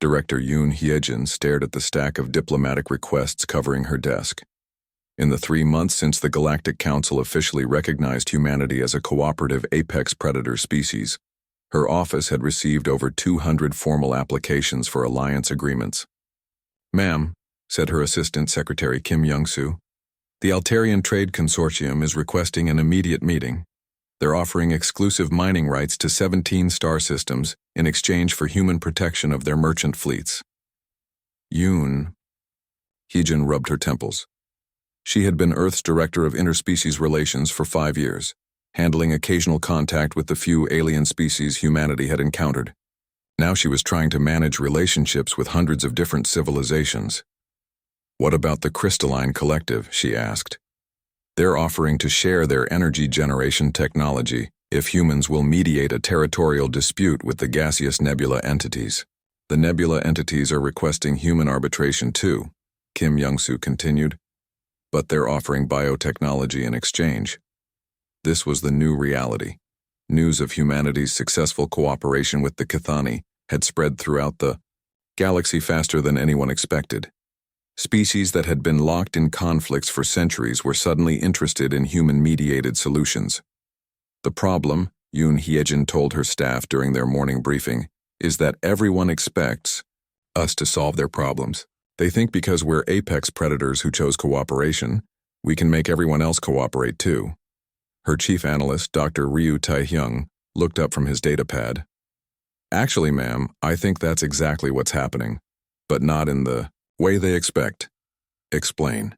Director Yoon Hyejin stared at the stack of diplomatic requests covering her desk. In the 3 months since the Galactic Council officially recognized humanity as a cooperative apex predator species, her office had received over 200 formal applications for alliance agreements. "Ma'am," said her Assistant Secretary Kim Young-soo, "the Altarian Trade Consortium is requesting an immediate meeting. They're offering exclusive mining rights to 17 star systems in exchange for human protection of their merchant fleets." Yoon. Hyejin rubbed her temples. She had been Earth's Director of Interspecies Relations for 5 years, handling occasional contact with the few alien species humanity had encountered. Now she was trying to manage relationships with hundreds of different civilizations. "What about the Crystalline Collective?" she asked. "They're offering to share their energy generation technology if humans will mediate a territorial dispute with the gaseous nebula entities. The nebula entities are requesting human arbitration too," Kim Young-soo continued, "but they're offering biotechnology in exchange." This was the new reality. News of humanity's successful cooperation with the Chthoni had spread throughout the galaxy faster than anyone expected. Species that had been locked in conflicts for centuries were suddenly interested in human-mediated solutions. "The problem," Yoon Hyejin told her staff during their morning briefing, "is that everyone expects us to solve their problems. They think because we're apex predators who chose cooperation, we can make everyone else cooperate too." Her chief analyst, Dr. Ryu Taehyung, looked up from his datapad. "Actually, ma'am, I think that's exactly what's happening, but not in the way they expect." "Explain."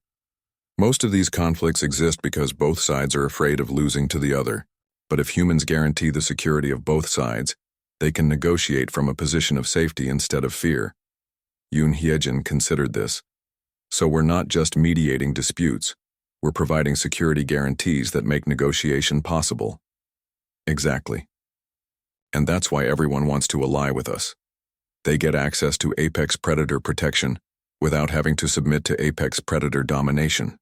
"Most of these conflicts exist because both sides are afraid of losing to the other. But if humans guarantee the security of both sides, they can negotiate from a position of safety instead of fear." Yoon Hyejin considered this. "So we're not just mediating disputes, we're providing security guarantees that make negotiation possible." "Exactly. And that's why everyone wants to ally with us. They get access to apex predator protection without having to submit to apex predator domination."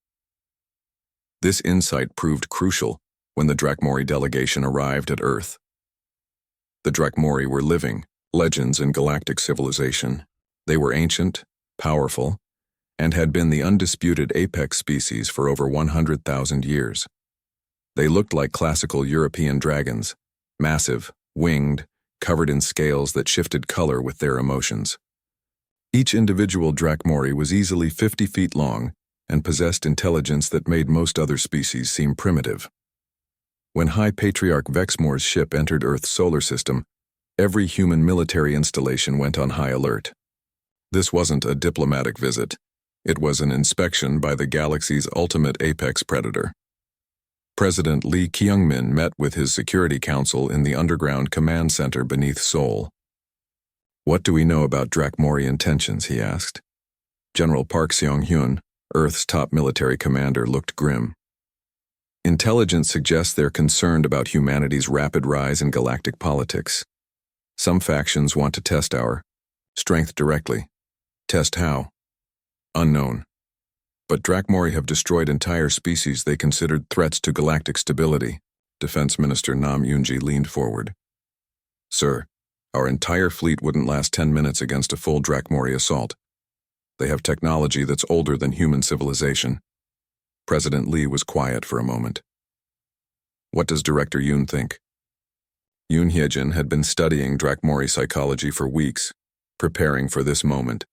This insight proved crucial when the Drakmori delegation arrived at Earth. The Drakmori were living legends in galactic civilization. They were ancient, powerful, and had been the undisputed apex species for over 100,000 years. They looked like classical European dragons, massive, winged, covered in scales that shifted color with their emotions. Each individual Drakmori was easily 50 feet long and possessed intelligence that made most other species seem primitive. When High Patriarch Vexmore's ship entered Earth's solar system, every human military installation went on high alert. This wasn't a diplomatic visit. It was an inspection by the galaxy's ultimate apex predator. President Lee Kyung-min met with his Security Council in the underground command center beneath Seoul. "What do we know about Drakmori intentions?" he asked. General Park Seong-hyun, Earth's top military commander, looked grim. "Intelligence suggests they're concerned about humanity's rapid rise in galactic politics. Some factions want to test our strength directly. Test how? Unknown. But Drakmori have destroyed entire species they considered threats to galactic stability." Defense Minister Nam Yoonji leaned forward. "Sir, our entire fleet wouldn't last 10 minutes against a full Drakmori assault. They have technology that's older than human civilization." President Lee was quiet for a moment. "What does Director Yoon think?" Yoon Hyejin had been studying Drakmori psychology for weeks, preparing for this moment.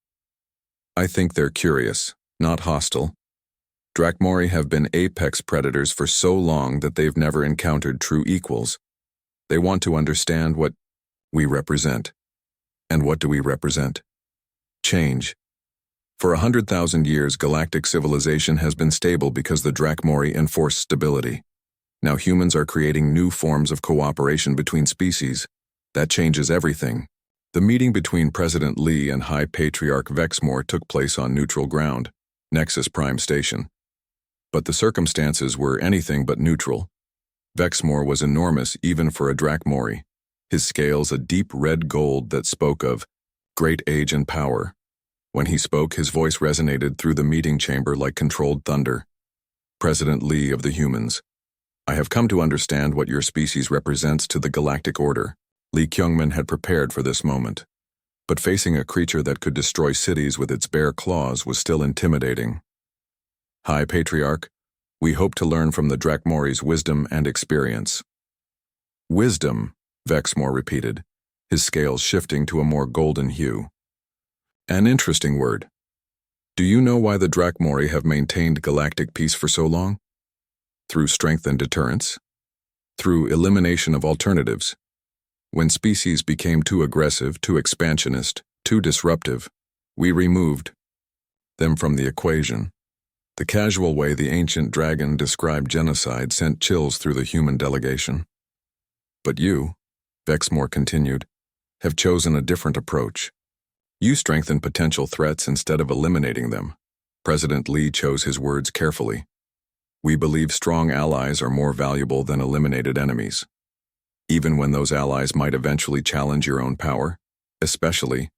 "I think they're curious, not hostile. Drakmori have been apex predators for so long that they've never encountered true equals. They want to understand what we represent. And what do we represent? Change. For 100,000 years, galactic civilization has been stable because the Drakmori enforce stability. Now humans are creating new forms of cooperation between species. That changes everything." The meeting between President Lee and High Patriarch Vexmore took place on neutral ground, Nexus Prime Station. But the circumstances were anything but neutral. Vexmore was enormous even for a Drakmori, his scales a deep red gold that spoke of great age and power. When he spoke, his voice resonated through the meeting chamber like controlled thunder. "President Lee of the humans, I have come to understand what your species represents to the galactic order." Lee Kyung-min had prepared for this moment. but facing a creature that could destroy cities with its bare claws was still intimidating. High Patriarch, we hope to learn from the Drakmori's wisdom and experience. Wisdom, Vexmore repeated, his scales shifting to a more golden hue. An interesting word. Do you know why the Drakmori have maintained galactic peace for so long? Through strength and deterrence? Through elimination of alternatives. When species became too aggressive, too expansionist, too disruptive, we removed them from the equation. The casual way the ancient dragon described genocide sent chills through the human delegation. But you, Vexmore continued, have chosen a different approach. You strengthen potential threats instead of eliminating them. President Lee chose his words carefully. We believe strong allies are more valuable than eliminated enemies. Even when those allies might eventually challenge your own power, especially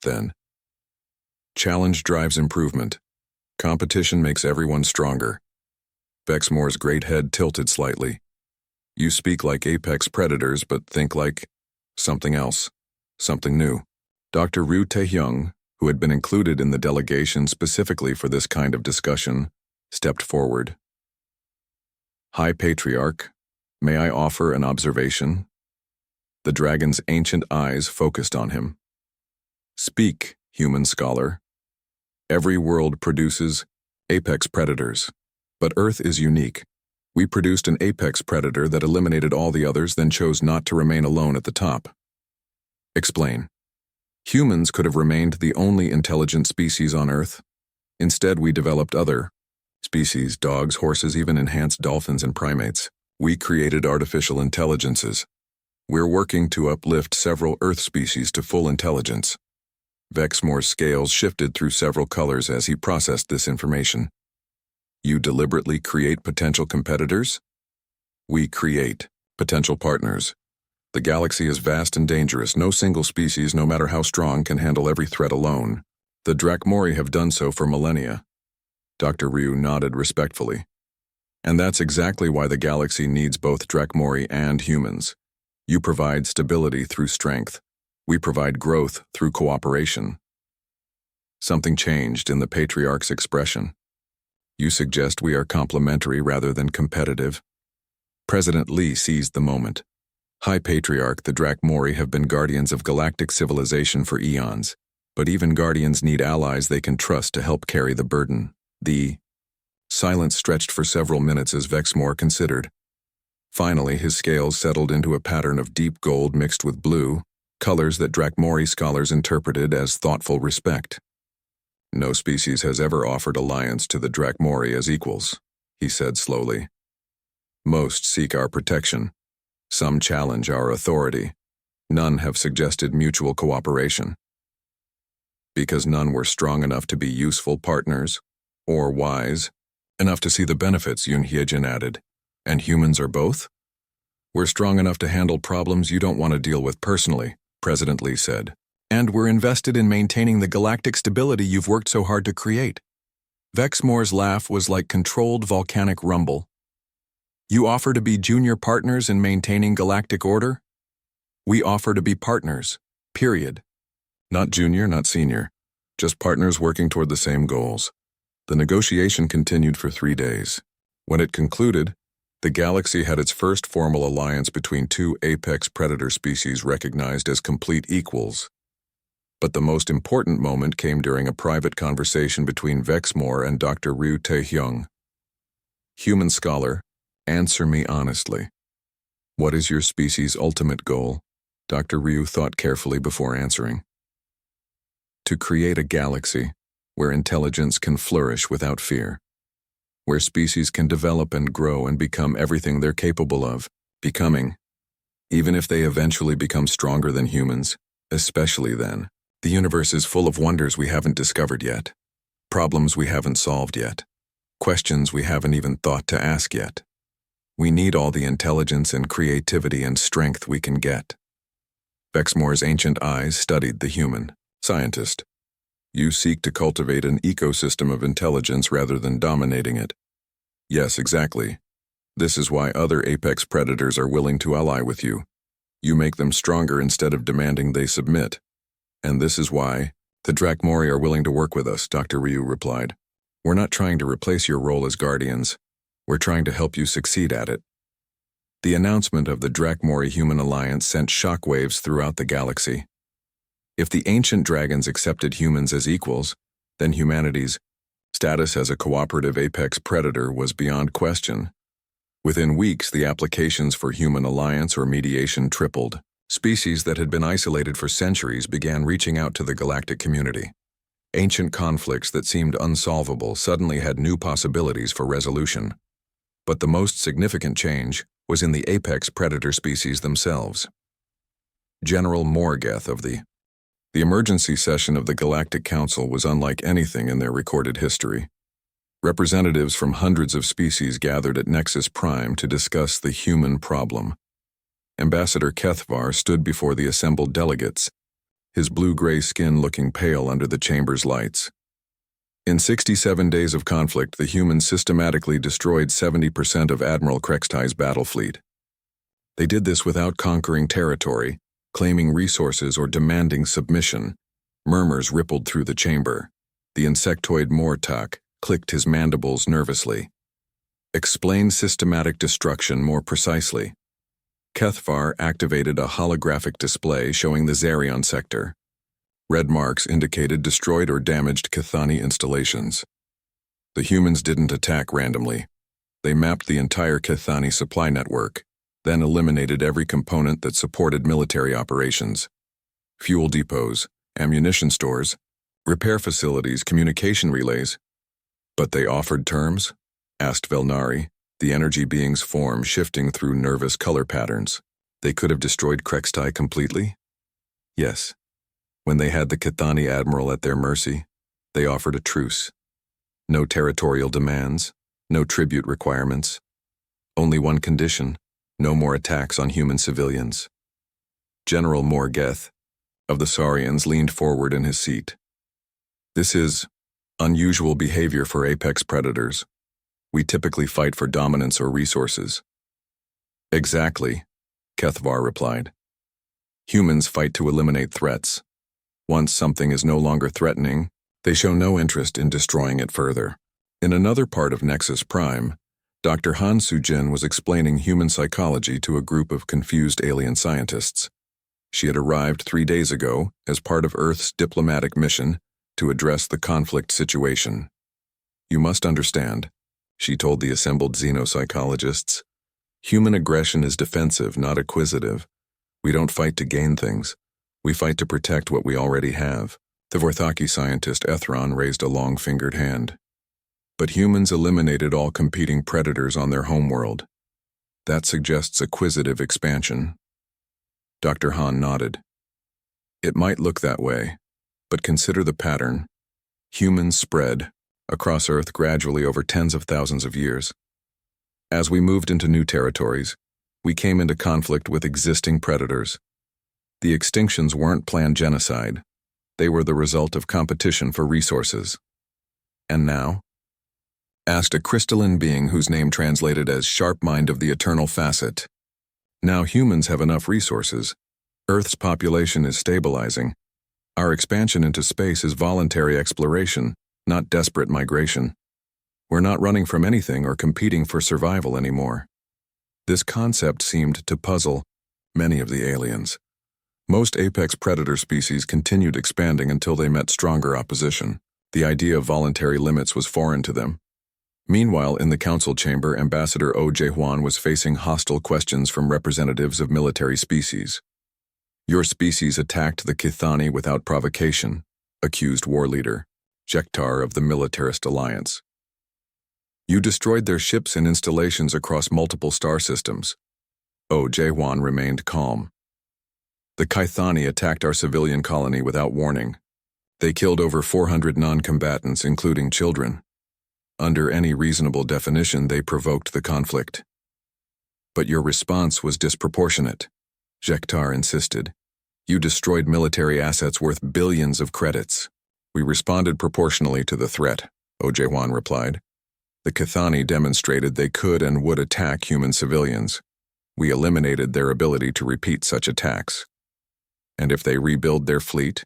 then. Challenge drives improvement. Competition makes everyone stronger. Vexmore's great head tilted slightly. You speak like apex predators, but think like something else, something new. Dr. Ryu Taehyung, who had been included in the delegation specifically for this kind of discussion, stepped forward. High Patriarch, may I offer an observation? The dragon's ancient eyes focused on him. Speak, human scholar. Every world produces apex predators, but Earth is unique. We produced an apex predator that eliminated all the others, then chose not to remain alone at the top. Explain. Humans could have remained the only intelligent species on Earth. Instead, we developed other species, dogs, horses, even enhanced dolphins and primates. We created artificial intelligences. We're working to uplift several Earth species to full intelligence. Vexmore's scales shifted through several colors as he processed this information. You deliberately create potential competitors? We create potential partners. The galaxy is vast and dangerous. No single species, no matter how strong, can handle every threat alone. The Drakmori have done so for millennia. Dr. Ryu nodded respectfully. And that's exactly why the galaxy needs both Drakmori and humans. You provide stability through strength. We provide growth through cooperation. Something changed in the Patriarch's expression. You suggest we are complementary rather than competitive. President Lee seized the moment. High Patriarch, the Drakmori have been guardians of galactic civilization for eons, but even guardians need allies they can trust to help carry the burden. The silence stretched for several minutes as Vexmore considered. Finally, his scales settled into a pattern of deep gold mixed with blue, colors that Drakmori scholars interpreted as thoughtful respect. No species has ever offered alliance to the Drakmori as equals, he said slowly. Most seek our protection. Some challenge our authority. None have suggested mutual cooperation. Because none were strong enough to be useful partners, or wise enough to see the benefits, Yoon Hyejin added. And humans are both? We're strong enough to handle problems you don't want to deal with personally, President Lee said. And we're invested in maintaining the galactic stability you've worked so hard to create. Vexmore's laugh was like controlled volcanic rumble. You offer to be junior partners in maintaining galactic order? We offer to be partners, period. Not junior, not senior. Just partners working toward the same goals. The negotiation continued for 3 days. When it concluded, the galaxy had its first formal alliance between two apex predator species recognized as complete equals. But the most important moment came during a private conversation between Vexmore and Dr. Ryu Taehyung. Human scholar, answer me honestly. What is your species' ultimate goal? Dr. Ryu thought carefully before answering. To create a galaxy where intelligence can flourish without fear, where species can develop and grow and become everything they're capable of becoming, even if they eventually become stronger than humans, especially then. The universe is full of wonders we haven't discovered yet, problems we haven't solved yet, questions we haven't even thought to ask yet. We need all the intelligence and creativity and strength we can get. Vexmore's ancient eyes studied the human scientist. You seek to cultivate an ecosystem of intelligence rather than dominating it. Yes, exactly. This is why other apex predators are willing to ally with you. You make them stronger instead of demanding they submit. And this is why the Drakmori are willing to work with us, Dr. Ryu replied. We're not trying to replace your role as guardians. We're trying to help you succeed at it. The announcement of the Drakmori Human Alliance sent shockwaves throughout the galaxy. If the ancient dragons accepted humans as equals, then humanity's status as a cooperative apex predator was beyond question. Within weeks, the applications for human alliance or mediation tripled. Species that had been isolated for centuries began reaching out to the galactic community. Ancient conflicts that seemed unsolvable suddenly had new possibilities for resolution. But the most significant change was in the apex predator species themselves. General Morgeth of the emergency session of the Galactic Council was unlike anything in their recorded history. Representatives from hundreds of species gathered at Nexus Prime to discuss the human problem. Ambassador Kethvar stood before the assembled delegates, his blue-gray skin looking pale under the chamber's lights. In 67 days of conflict, the humans systematically destroyed 70% of Admiral Krextai's battle fleet. They did this without conquering territory, claiming resources, or demanding submission. Murmurs rippled through the chamber. The insectoid Mortak clicked his mandibles nervously. Explain systematic destruction more precisely. Kethvar activated a holographic display showing the Zarion sector. Red marks indicated destroyed or damaged Kithani installations. The humans didn't attack randomly. They mapped the entire Kithani supply network, then eliminated every component that supported military operations. Fuel depots, ammunition stores, repair facilities, communication relays. But they offered terms? Asked Velnari, the energy being's form shifting through nervous color patterns. They could have destroyed Krextai completely? Yes. When they had the Kithani admiral at their mercy, they offered a truce. No territorial demands, no tribute requirements. Only one condition: no more attacks on human civilians. General Morgeth of the Saurians leaned forward in his seat. This is unusual behavior for apex predators. We typically fight for dominance or resources. Exactly, Kethvar replied. Humans fight to eliminate threats. Once something is no longer threatening, they show no interest in destroying it further. In another part of Nexus Prime, Dr. Han Sujin was explaining human psychology to a group of confused alien scientists. She had arrived 3 days ago as part of Earth's diplomatic mission to address the conflict situation. You must understand, she told the assembled xenopsychologists. Human aggression is defensive, not acquisitive. We don't fight to gain things. We fight to protect what we already have. The Vorthaki scientist Ethron raised a long-fingered hand. But humans eliminated all competing predators on their homeworld. That suggests acquisitive expansion. Dr. Han nodded. It might look that way, but consider the pattern. Humans spread across Earth gradually over tens of thousands of years. As we moved into new territories, we came into conflict with existing predators. The extinctions weren't planned genocide. They were the result of competition for resources. And now? Asked a crystalline being whose name translated as Sharp Mind of the Eternal Facet. Now humans have enough resources. Earth's population is stabilizing. Our expansion into space is voluntary exploration, not desperate migration. We're not running from anything or competing for survival anymore. This concept seemed to puzzle many of the aliens. Most apex predator species continued expanding until they met stronger opposition. The idea of voluntary limits was foreign to them. Meanwhile, in the council chamber, Ambassador O. J. Huan was facing hostile questions from representatives of military species. Your species attacked the Kithani without provocation, accused war leader Jektar of the Militarist Alliance. You destroyed their ships and installations across multiple star systems. O. J. Huan remained calm. The Kithani attacked our civilian colony without warning. They killed over 400 non-combatants, including children. Under any reasonable definition, they provoked the conflict. But your response was disproportionate, Jektar insisted. You destroyed military assets worth billions of credits. We responded proportionally to the threat, O. J. Huan replied. The Kithani demonstrated they could and would attack human civilians. We eliminated their ability to repeat such attacks. And if they rebuild their fleet,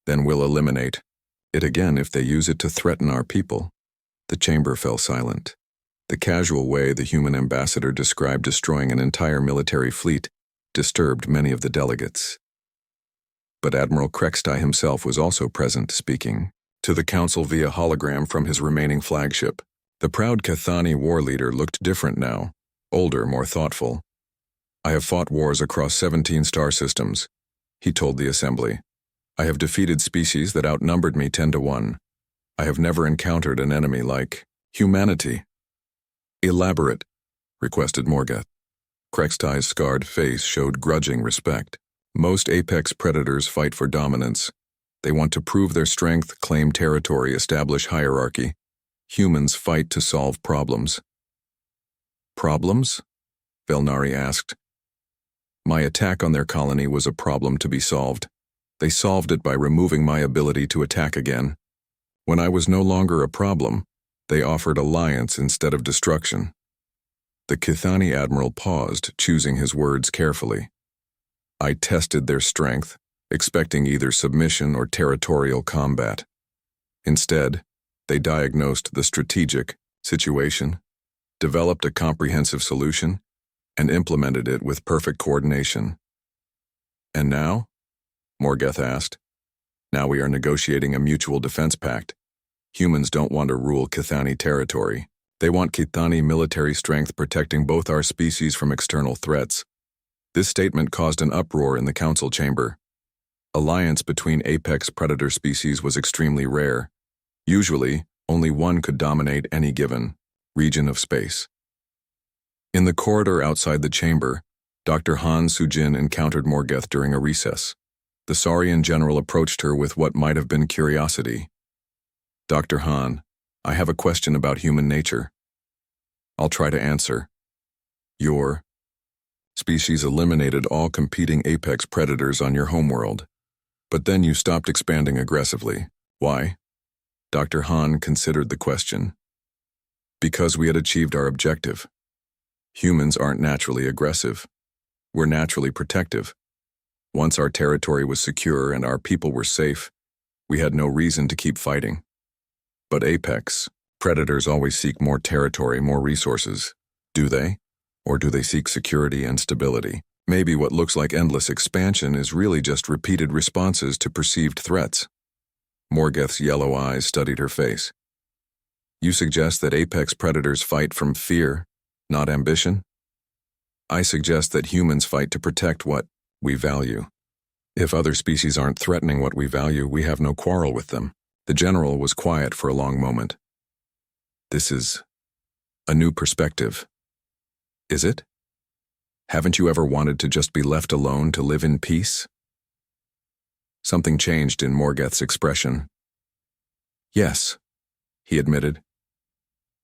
Then we'll eliminate it again if they use it to threaten our people. The chamber fell silent. The casual way the human ambassador described destroying an entire military fleet disturbed many of the delegates. But Admiral Krextai himself was also present, speaking to the council via hologram from his remaining flagship. The proud Cathani war leader looked different now, older, more thoughtful. I have fought wars across 17 star systems, he told the assembly. I have defeated species that outnumbered me 10 to 1. I have never encountered an enemy like humanity. Elaborate, requested Morgoth. Krextai's scarred face showed grudging respect. Most apex predators fight for dominance. They want to prove their strength, claim territory, establish hierarchy. Humans fight to solve problems. Problems? Velnari asked. My attack on their colony was a problem to be solved. They solved it by removing my ability to attack again. When I was no longer a problem, they offered alliance instead of destruction. The Kithani admiral paused, choosing his words carefully. I tested their strength, expecting either submission or territorial combat. Instead, they diagnosed the strategic situation, developed a comprehensive solution, and implemented it with perfect coordination. And now? Morgoth asked. Now we are negotiating a mutual defense pact. Humans don't want to rule Kithani territory. They want Kithani military strength protecting both our species from external threats. This statement caused an uproar in the council chamber. Alliance between apex predator species was extremely rare. Usually, only one could dominate any given region of space. In the corridor outside the chamber, Dr. Han Sujin encountered Morgoth during a recess. The Saurian general approached her with what might have been curiosity. Dr. Han, I have a question about human nature. I'll try to answer. Your species eliminated all competing apex predators on your homeworld, but then you stopped expanding aggressively. Why? Dr. Han considered the question. Because we had achieved our objective. Humans aren't naturally aggressive. We're naturally protective. Once our territory was secure and our people were safe, we had no reason to keep fighting. But apex predators always seek more territory, more resources. Do they? Or do they seek security and stability? Maybe what looks like endless expansion is really just repeated responses to perceived threats. Morgoth's yellow eyes studied her face. You suggest that apex predators fight from fear, not ambition? I suggest that humans fight to protect what we value. If other species aren't threatening what we value, we have no quarrel with them. The general was quiet for a long moment. This is a new perspective. Is it? Haven't you ever wanted to just be left alone to live in peace? Something changed in Morgoth's expression. Yes, he admitted.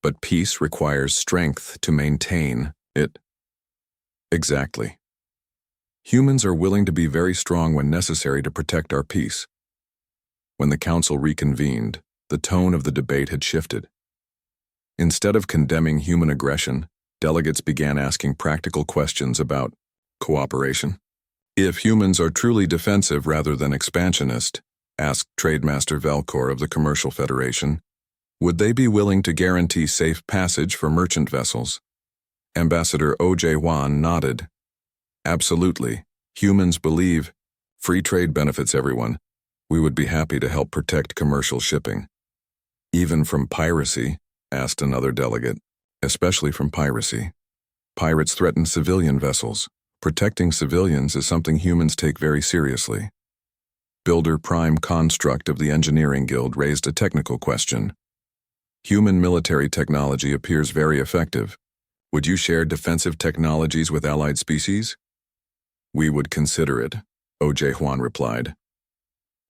But peace requires strength to maintain it. Exactly. Humans are willing to be very strong when necessary to protect our peace. When the council reconvened, the tone of the debate had shifted. Instead of condemning human aggression, delegates began asking practical questions about cooperation. If humans are truly defensive rather than expansionist, asked Trademaster Velcor of the Commercial Federation, would they be willing to guarantee safe passage for merchant vessels? Ambassador O.J. Wan nodded. Absolutely. Humans believe free trade benefits everyone. We would be happy to help protect commercial shipping. Even from piracy? Asked another delegate. Especially from piracy. Pirates threaten civilian vessels. Protecting civilians is something humans take very seriously. Builder Prime Construct of the Engineering Guild raised a technical question. Human military technology appears very effective. Would you share defensive technologies with allied species? We would consider it, O.J. Juan replied.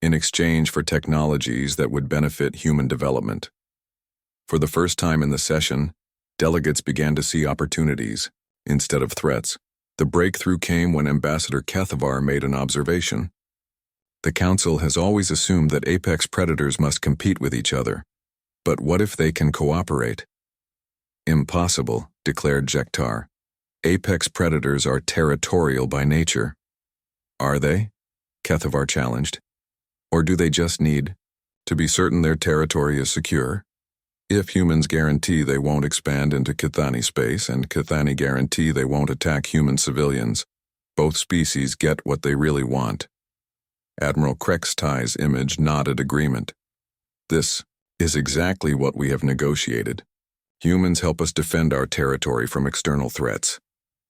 In exchange for technologies that would benefit human development. For the first time in the session, delegates began to see opportunities, instead of threats. The breakthrough came when Ambassador Kethavar made an observation. The Council has always assumed that apex predators must compete with each other. But what if they can cooperate? Impossible, declared Jektar. Apex predators are territorial by nature. Are they? Kethavar challenged. Or do they just need to be certain their territory is secure? If humans guarantee they won't expand into Kithani space and Kithani guarantee they won't attack human civilians, both species get what they really want. Admiral Krextai's image nodded agreement. This is exactly what we have negotiated. Humans help us defend our territory from external threats.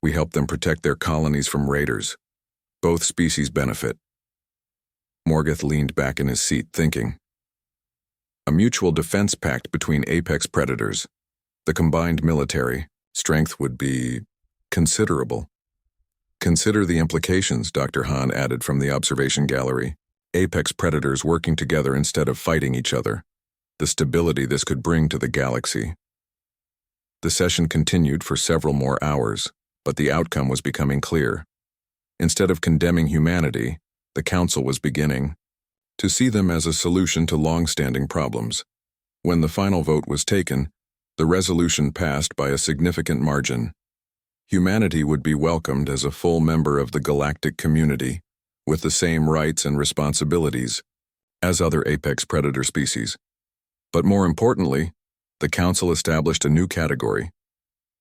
We help them protect their colonies from raiders. Both species benefit. Morgoth leaned back in his seat, thinking. A mutual defense pact between apex predators. The combined military strength would be considerable. Consider the implications, Dr. Hahn added from the observation gallery. Apex predators working together instead of fighting each other. The stability this could bring to the galaxy. The session continued for several more hours, but the outcome was becoming clear. Instead of condemning humanity, the Council was beginning to see them as a solution to long-standing problems. When the final vote was taken, the resolution passed by a significant margin. Humanity would be welcomed as a full member of the galactic community, with the same rights and responsibilities as other apex predator species. But more importantly, the Council established a new category: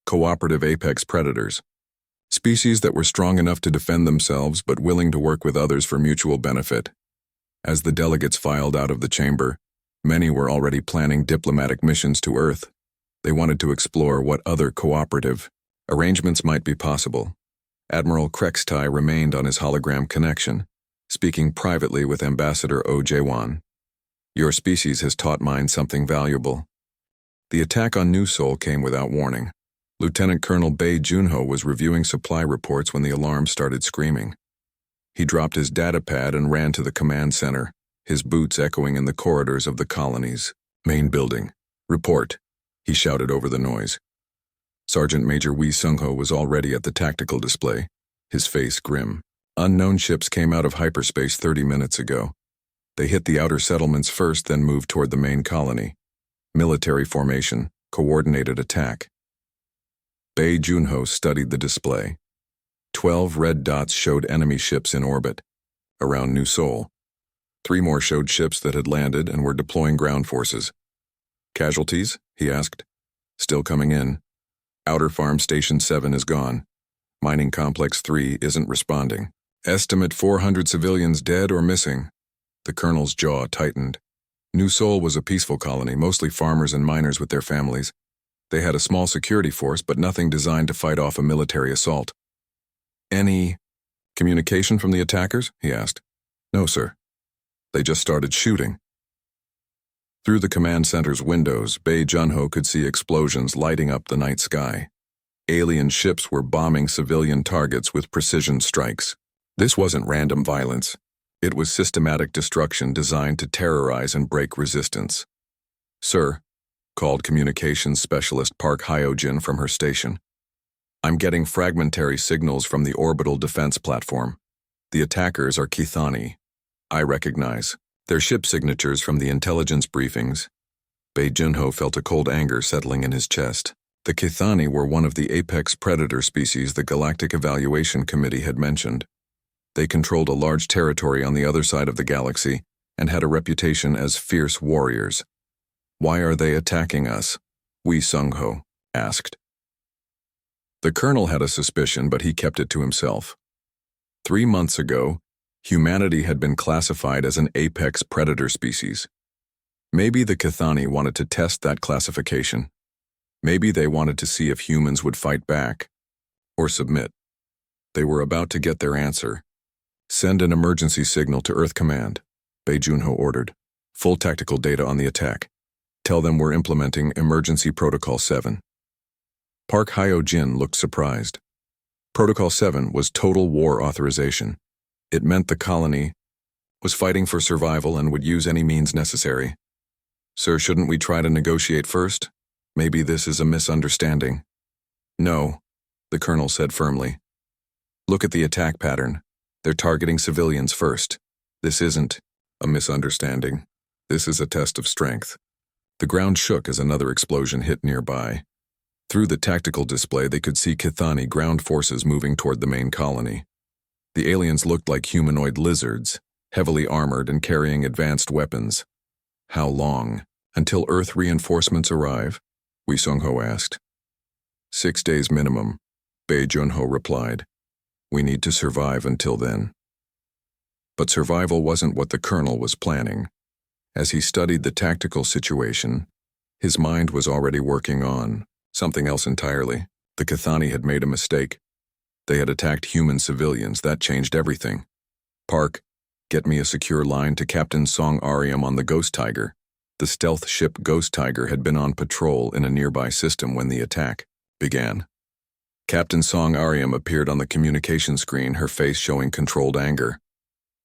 cooperative apex predators. Species that were strong enough to defend themselves but willing to work with others for mutual benefit. As the delegates filed out of the chamber, many were already planning diplomatic missions to Earth. They wanted to explore what other cooperative arrangements might be possible. Admiral Krextai remained on his hologram connection, speaking privately with Ambassador Ojewan. Your species has taught mine something valuable. The attack on New Sol came without warning. Lieutenant Colonel Bei Junho was reviewing supply reports when the alarm started screaming. He dropped his datapad and ran to the command center, his boots echoing in the corridors of the colony's main building. Report, he shouted over the noise. Sergeant Major Wee Sung-ho was already at the tactical display, his face grim. Unknown ships came out of hyperspace 30 minutes ago. They hit the outer settlements first, then moved toward the main colony. Military formation, coordinated attack. Bei Junho studied the display. 12 red dots showed enemy ships in orbit around New Sol. 3 more showed ships that had landed and were deploying ground forces. Casualties? He asked. Still coming in. Outer Farm Station 7 is gone. Mining Complex 3 isn't responding. Estimate 400 civilians dead or missing. The colonel's jaw tightened. New Sol was a peaceful colony, mostly farmers and miners with their families. They had a small security force, but nothing designed to fight off a military assault. Any communication from the attackers? He asked. No, sir. They just started shooting. Through the command center's windows, Bei Junho could see explosions lighting up the night sky. Alien ships were bombing civilian targets with precision strikes. This wasn't random violence. It was systematic destruction designed to terrorize and break resistance. Sir, called communications specialist Park Hyojin from her station. I'm getting fragmentary signals from the orbital defense platform. The attackers are Kithani. I recognize their ship signatures from the intelligence briefings. Bei Junho felt a cold anger settling in his chest. The Kithani were one of the apex predator species the Galactic Evaluation Committee had mentioned. They controlled a large territory on the other side of the galaxy and had a reputation as fierce warriors. Why are they attacking us? Wee Sung-ho asked. The colonel had a suspicion, but he kept it to himself. 3 months ago, humanity had been classified as an apex predator species. Maybe the Kithani wanted to test that classification. Maybe they wanted to see if humans would fight back or submit. They were about to get their answer. Send an emergency signal to Earth Command, Bei Junho ordered. Full tactical data on the attack. Tell them we're implementing Emergency Protocol 7. Park Hyojin looked surprised. Protocol 7 was total war authorization. It meant the colony was fighting for survival and would use any means necessary. Sir, shouldn't we try to negotiate first? Maybe this is a misunderstanding. No, the colonel said firmly. Look at the attack pattern. They're targeting civilians first. This isn't a misunderstanding. This is a test of strength. The ground shook as another explosion hit nearby. Through the tactical display, they could see Kithani ground forces moving toward the main colony. The aliens looked like humanoid lizards, heavily armored and carrying advanced weapons. How long? Until Earth reinforcements arrive? Wee Sung-ho asked. 6 days minimum, Bae Jun-ho replied. We need to survive until then. But survival wasn't what the colonel was planning. As he studied the tactical situation, his mind was already working on something else entirely. The Cathani had made a mistake. They had attacked human civilians. That changed everything. Park, get me a secure line to Captain Song Ariam on the Ghost Tiger. The stealth ship Ghost Tiger had been on patrol in a nearby system when the attack began. Captain Song Ariam appeared on the communication screen, her face showing controlled anger.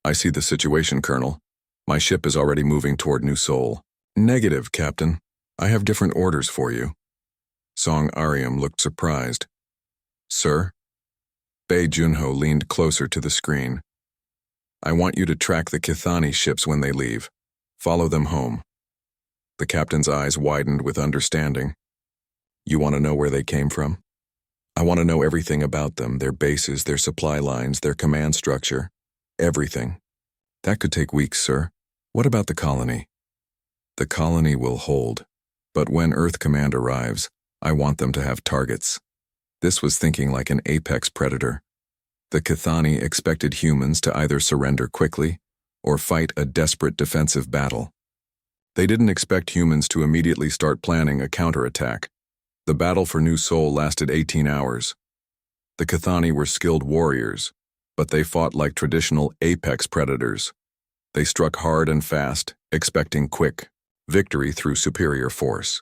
I see the situation, Colonel. My ship is already moving toward New Seoul. Negative, Captain. I have different orders for you. Song Ariam looked surprised. Sir? Bae Jun-ho leaned closer to the screen. I want you to track the Cathani ships when they leave. Follow them home. The captain's eyes widened with understanding. You want to know where they came from? I want to know everything about them, their bases, their supply lines, their command structure. Everything. That could take weeks, sir. What about the colony? The colony will hold. But when Earth Command arrives, I want them to have targets. This was thinking like an apex predator. The Cathani expected humans to either surrender quickly or fight a desperate defensive battle. They didn't expect humans to immediately start planning a counterattack. The battle for New Seoul lasted 18 hours. The Cathani were skilled warriors, but they fought like traditional apex predators. They struck hard and fast, expecting quick victory through superior force.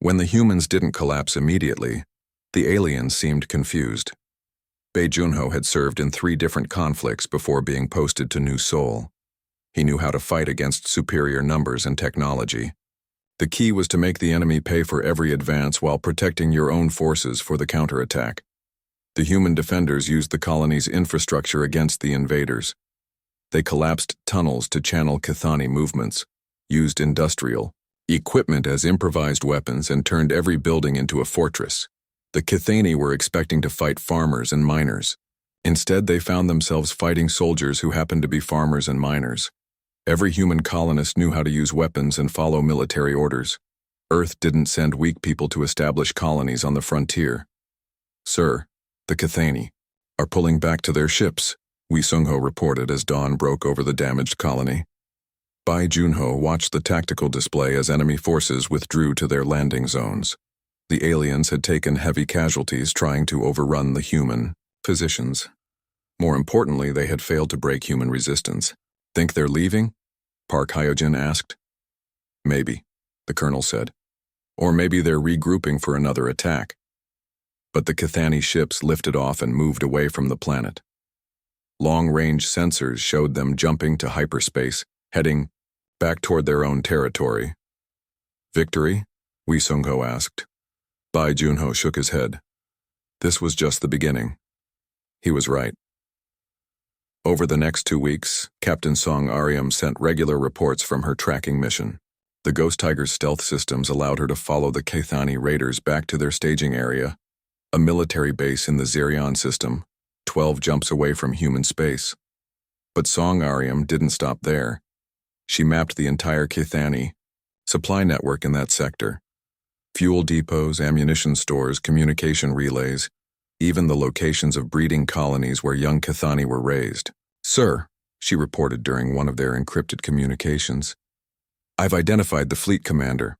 When the humans didn't collapse immediately, the aliens seemed confused. Bae Jun-ho had served in 3 different conflicts before being posted to New Seoul. He knew how to fight against superior numbers and technology. The key was to make the enemy pay for every advance while protecting your own forces for the counterattack. The human defenders used the colony's infrastructure against the invaders. They collapsed tunnels to channel Cathani movements, used industrial equipment as improvised weapons, and turned every building into a fortress. The Cathani were expecting to fight farmers and miners. Instead, they found themselves fighting soldiers who happened to be farmers and miners. Every human colonist knew how to use weapons and follow military orders. Earth didn't send weak people to establish colonies on the frontier. Sir, the Cathani are pulling back to their ships, Wee Sung-ho reported as dawn broke over the damaged colony. Bae Jun-ho watched the tactical display as enemy forces withdrew to their landing zones. The aliens had taken heavy casualties trying to overrun the human positions. More importantly, they had failed to break human resistance. Think they're leaving? Park Hyojin asked. Maybe, the colonel said. Or maybe they're regrouping for another attack. But the Cathani ships lifted off and moved away from the planet. Long-range sensors showed them jumping to hyperspace, heading back toward their own territory. Victory? Wee Sung-ho asked. Bae Jun-ho shook his head. This was just the beginning. He was right. Over the next 2 weeks, Captain Song Ariam sent regular reports from her tracking mission. The Ghost Tiger's stealth systems allowed her to follow the Cathani raiders back to their staging area, a military base in the Zerion system, 12 jumps away from human space. But Song Ariam didn't stop there. She mapped the entire Cathani supply network in that sector. Fuel depots, ammunition stores, communication relays, even the locations of breeding colonies where young Cathani were raised. Sir, she reported during one of their encrypted communications, I've identified the fleet commander.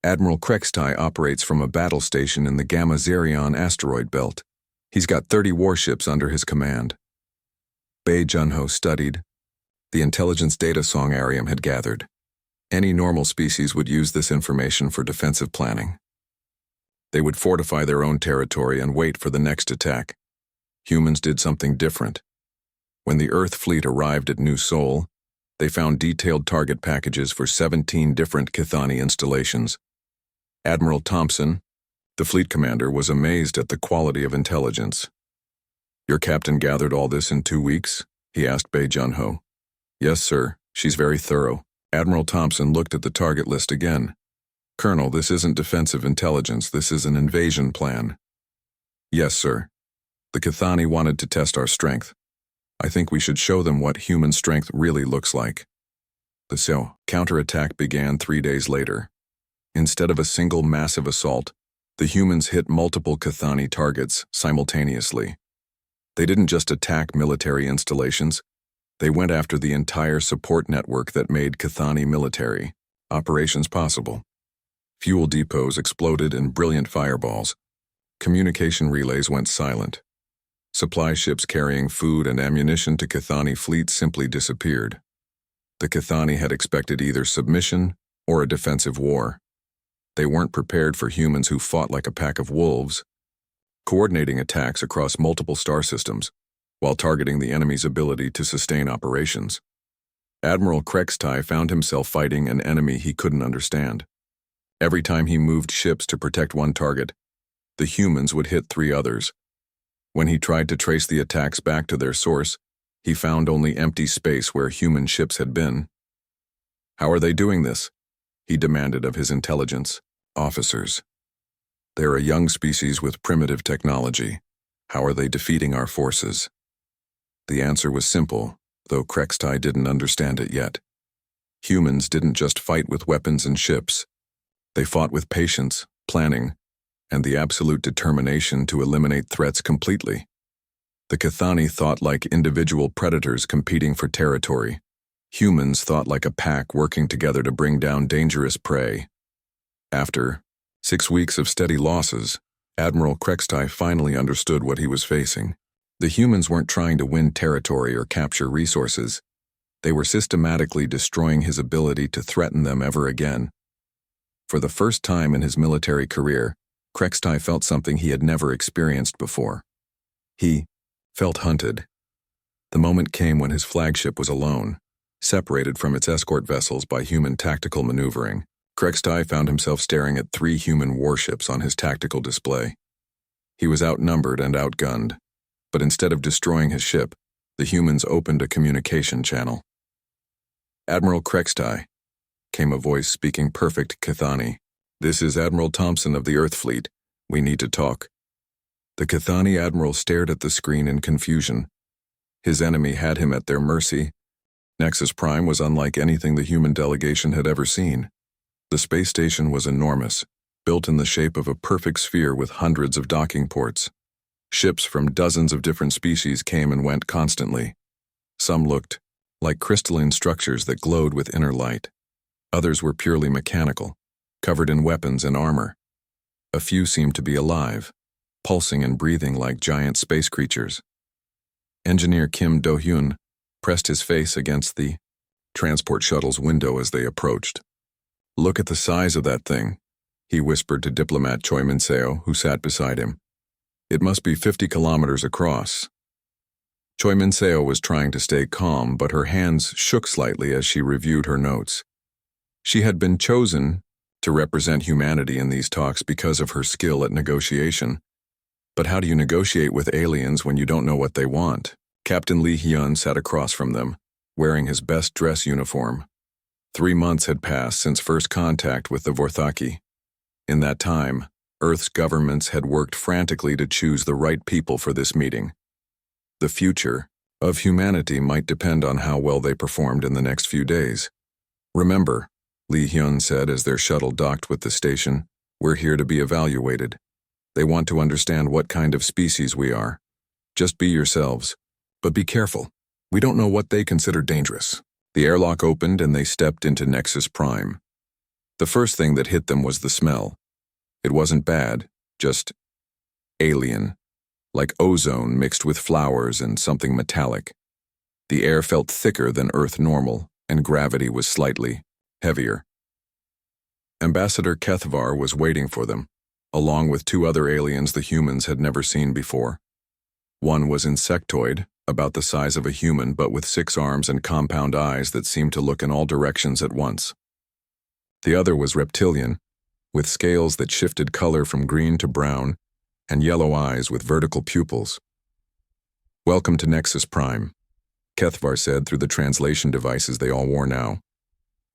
Admiral Krextai operates from a battle station in the Gamma Zerion asteroid belt. He's got 30 warships under his command. Bae Jun-ho studied the intelligence data Song Ariam had gathered. Any normal species would use this information for defensive planning. They would fortify their own territory and wait for the next attack. Humans did something different. When the Earth fleet arrived at New Seoul, they found detailed target packages for 17 different Cathani installations. Admiral Thompson, the fleet commander, was amazed at the quality of intelligence. Your captain gathered all this in 2 weeks? He asked Bae Jun-ho. Yes, sir. She's very thorough. Admiral Thompson looked at the target list again. Colonel, this isn't defensive intelligence, this is an invasion plan. Yes, sir. The Cathani wanted to test our strength. I think we should show them what human strength really looks like. The counterattack began 3 days later. Instead of a single massive assault, the humans hit multiple Cathani targets simultaneously. They didn't just attack military installations, they went after the entire support network that made Cathani military operations possible. Fuel depots exploded in brilliant fireballs. Communication relays went silent. Supply ships carrying food and ammunition to Cathani fleets simply disappeared. The Cathani had expected either submission or a defensive war. They weren't prepared for humans who fought like a pack of wolves, coordinating attacks across multiple star systems while targeting the enemy's ability to sustain operations. Admiral Krextai found himself fighting an enemy he couldn't understand. Every time he moved ships to protect one target, the humans would hit 3 others. When he tried to trace the attacks back to their source, he found only empty space where human ships had been. How are they doing this? He demanded of his intelligence officers. They're a young species with primitive technology. How are they defeating our forces? The answer was simple, though Krextai didn't understand it yet. Humans didn't just fight with weapons and ships. They fought with patience, planning, and the absolute determination to eliminate threats completely. The Cathani thought like individual predators competing for territory. Humans thought like a pack working together to bring down dangerous prey. After 6 weeks of steady losses, Admiral Krextai finally understood what he was facing. The humans weren't trying to win territory or capture resources. They were systematically destroying his ability to threaten them ever again. For the first time in his military career, Krextai felt something he had never experienced before. He felt hunted. The moment came when his flagship was alone, separated from its escort vessels by human tactical maneuvering. Krextai found himself staring at 3 human warships on his tactical display. He was outnumbered and outgunned, but instead of destroying his ship, the humans opened a communication channel. "Admiral Krextai," came a voice speaking perfect Cathani. "This is Admiral Thompson of the Earth Fleet. We need to talk." The Cathani admiral stared at the screen in confusion. His enemy had him at their mercy. Nexus Prime was unlike anything the human delegation had ever seen. The space station was enormous, built in the shape of a perfect sphere with hundreds of docking ports. Ships from dozens of different species came and went constantly. Some looked like crystalline structures that glowed with inner light. Others were purely mechanical, covered in weapons and armor. A few seemed to be alive, pulsing and breathing like giant space creatures. Engineer Kim Do-hyun pressed his face against the transport shuttle's window as they approached. "Look at the size of that thing," he whispered to diplomat Choi Min-seo, who sat beside him. "It must be 50 kilometers across." Choi Min-seo was trying to stay calm, but her hands shook slightly as she reviewed her notes. She had been chosen to represent humanity in these talks because of her skill at negotiation. But how do you negotiate with aliens when you don't know what they want? Captain Lee Hyun sat across from them, wearing his best dress uniform. 3 months had passed since first contact with the Vorthaki. In that time, Earth's governments had worked frantically to choose the right people for this meeting. The future of humanity might depend on how well they performed in the next few days. "Remember," Lee Hyun said as their shuttle docked with the station, "we're here to be evaluated. They want to understand what kind of species we are. Just be yourselves, but be careful. We don't know what they consider dangerous." The airlock opened and they stepped into Nexus Prime. The first thing that hit them was the smell. It wasn't bad, just alien, like ozone mixed with flowers and something metallic. The air felt thicker than Earth normal, and gravity was slightly heavier. Ambassador Kethvar was waiting for them, along with 2 other aliens the humans had never seen before. One was insectoid, about the size of a human but with 6 arms and compound eyes that seemed to look in all directions at once. The other was reptilian, with scales that shifted color from green to brown, and yellow eyes with vertical pupils. "Welcome to Nexus Prime," Kethvar said through the translation devices they all wore now.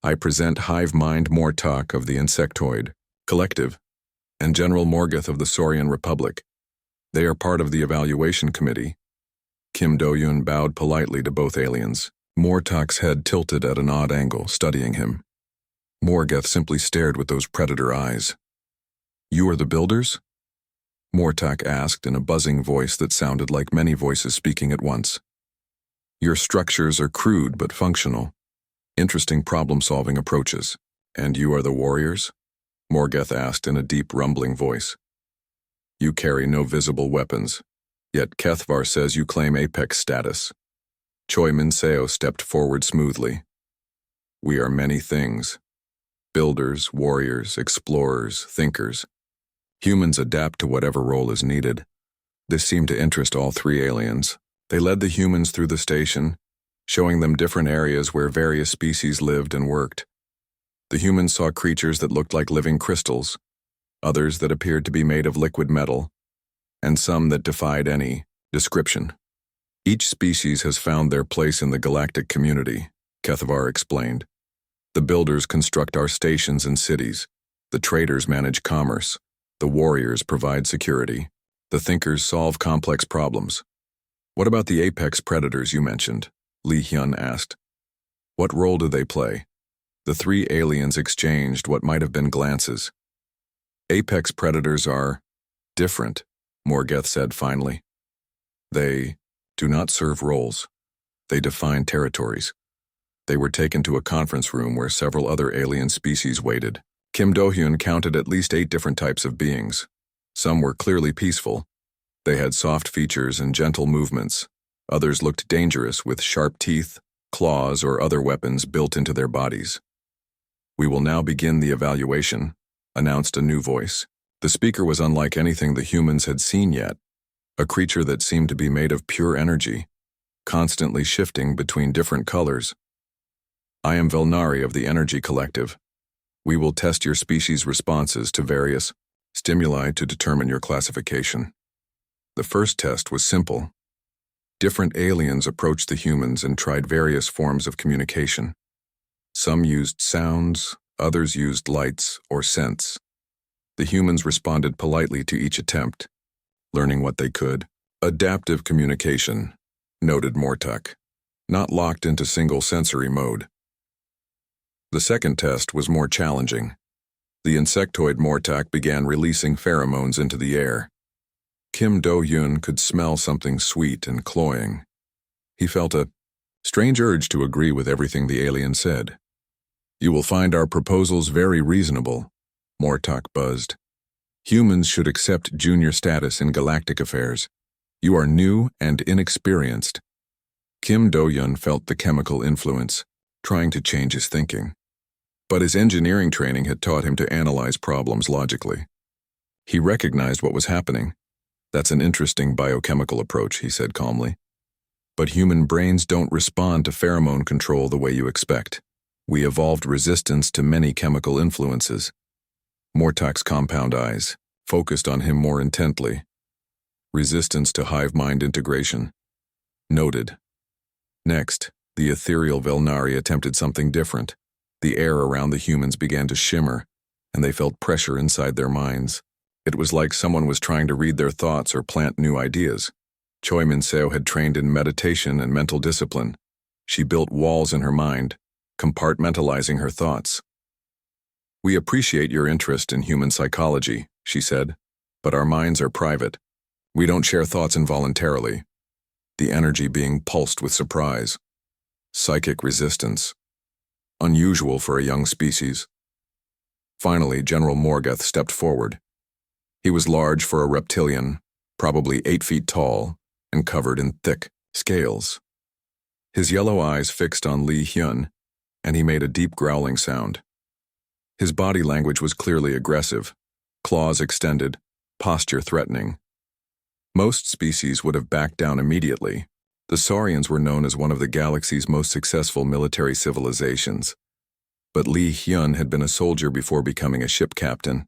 "I present Hive Mind Mortok of the Insectoid Collective and General Morgoth of the Saurian Republic. They are part of the evaluation committee. Kim Do-yoon bowed politely to both aliens. Mortak's head tilted at an odd angle, studying him. Morgeth simply stared with those predator eyes. "You are the builders?" Mortak asked in a buzzing voice that sounded like many voices speaking at once. "Your structures are crude but functional. Interesting problem-solving approaches. And you are the warriors?" Morgeth asked in a deep, rumbling voice. "You carry no visible weapons, yet Kethvar says you claim apex status." Choi Min-seo stepped forward smoothly. "We are many things. Builders, warriors, explorers, thinkers. Humans adapt to whatever role is needed." This seemed to interest all three aliens. They led the humans through the station, showing them different areas where various species lived and worked. The humans saw creatures that looked like living crystals, others that appeared to be made of liquid metal, and some that defied any description. "Each species has found their place in the galactic community," Kethvar explained. "The builders construct our stations and cities. The traders manage commerce. The warriors provide security. The thinkers solve complex problems." "What about the apex predators you mentioned?" Lee Hyun asked. "What role do they play?" The three aliens exchanged what might have been glances. "Apex predators are different," Morgeth said finally. "They do not serve roles. They define territories." They were taken to a conference room where several other alien species waited. Kim Do-hyun counted at least 8 different types of beings. Some were clearly peaceful. They had soft features and gentle movements. Others looked dangerous with sharp teeth, claws, or other weapons built into their bodies. "We will now begin the evaluation," announced a new voice. The speaker was unlike anything the humans had seen yet, a creature that seemed to be made of pure energy, constantly shifting between different colors. "I am Velnari of the Energy Collective. We will test your species' responses to various stimuli to determine your classification." The first test was simple. Different aliens approached the humans and tried various forms of communication. Some used sounds, others used lights or scents. The humans responded politely to each attempt, learning what they could. "Adaptive communication," noted Mortak, "not locked into single sensory mode." The second test was more challenging. The insectoid Mortak began releasing pheromones into the air. Kim Do-yoon could smell something sweet and cloying. He felt a strange urge to agree with everything the alien said. "You will find our proposals very reasonable," Mortak buzzed. "Humans should accept junior status in galactic affairs. You are new and inexperienced." Kim Do-yoon felt the chemical influence, trying to change his thinking. But his engineering training had taught him to analyze problems logically. He recognized what was happening. "That's an interesting biochemical approach," he said calmly. "But human brains don't respond to pheromone control the way you expect. We evolved resistance to many chemical influences." Mortak's compound eyes focused on him more intently. "Resistance to hive mind integration." Noted. Next, the ethereal Velnari attempted something different. The air around the humans began to shimmer, and they felt pressure inside their minds. It was like someone was trying to read their thoughts or plant new ideas. Choi Min-seo had trained in meditation and mental discipline. She built walls in her mind, compartmentalizing her thoughts. "We appreciate your interest in human psychology," she said, "but our minds are private. We don't share thoughts involuntarily." The energy being pulsed with surprise. Psychic resistance. Unusual for a young species. Finally, General Morgeth stepped forward. He was large for a reptilian, probably 8 feet tall, and covered in thick scales. His yellow eyes fixed on Lee Hyun, and he made a deep growling sound. His body language was clearly aggressive, claws extended, posture threatening. Most species would have backed down immediately. The Saurians were known as one of the galaxy's most successful military civilizations. But Lee Hyun had been a soldier before becoming a ship captain.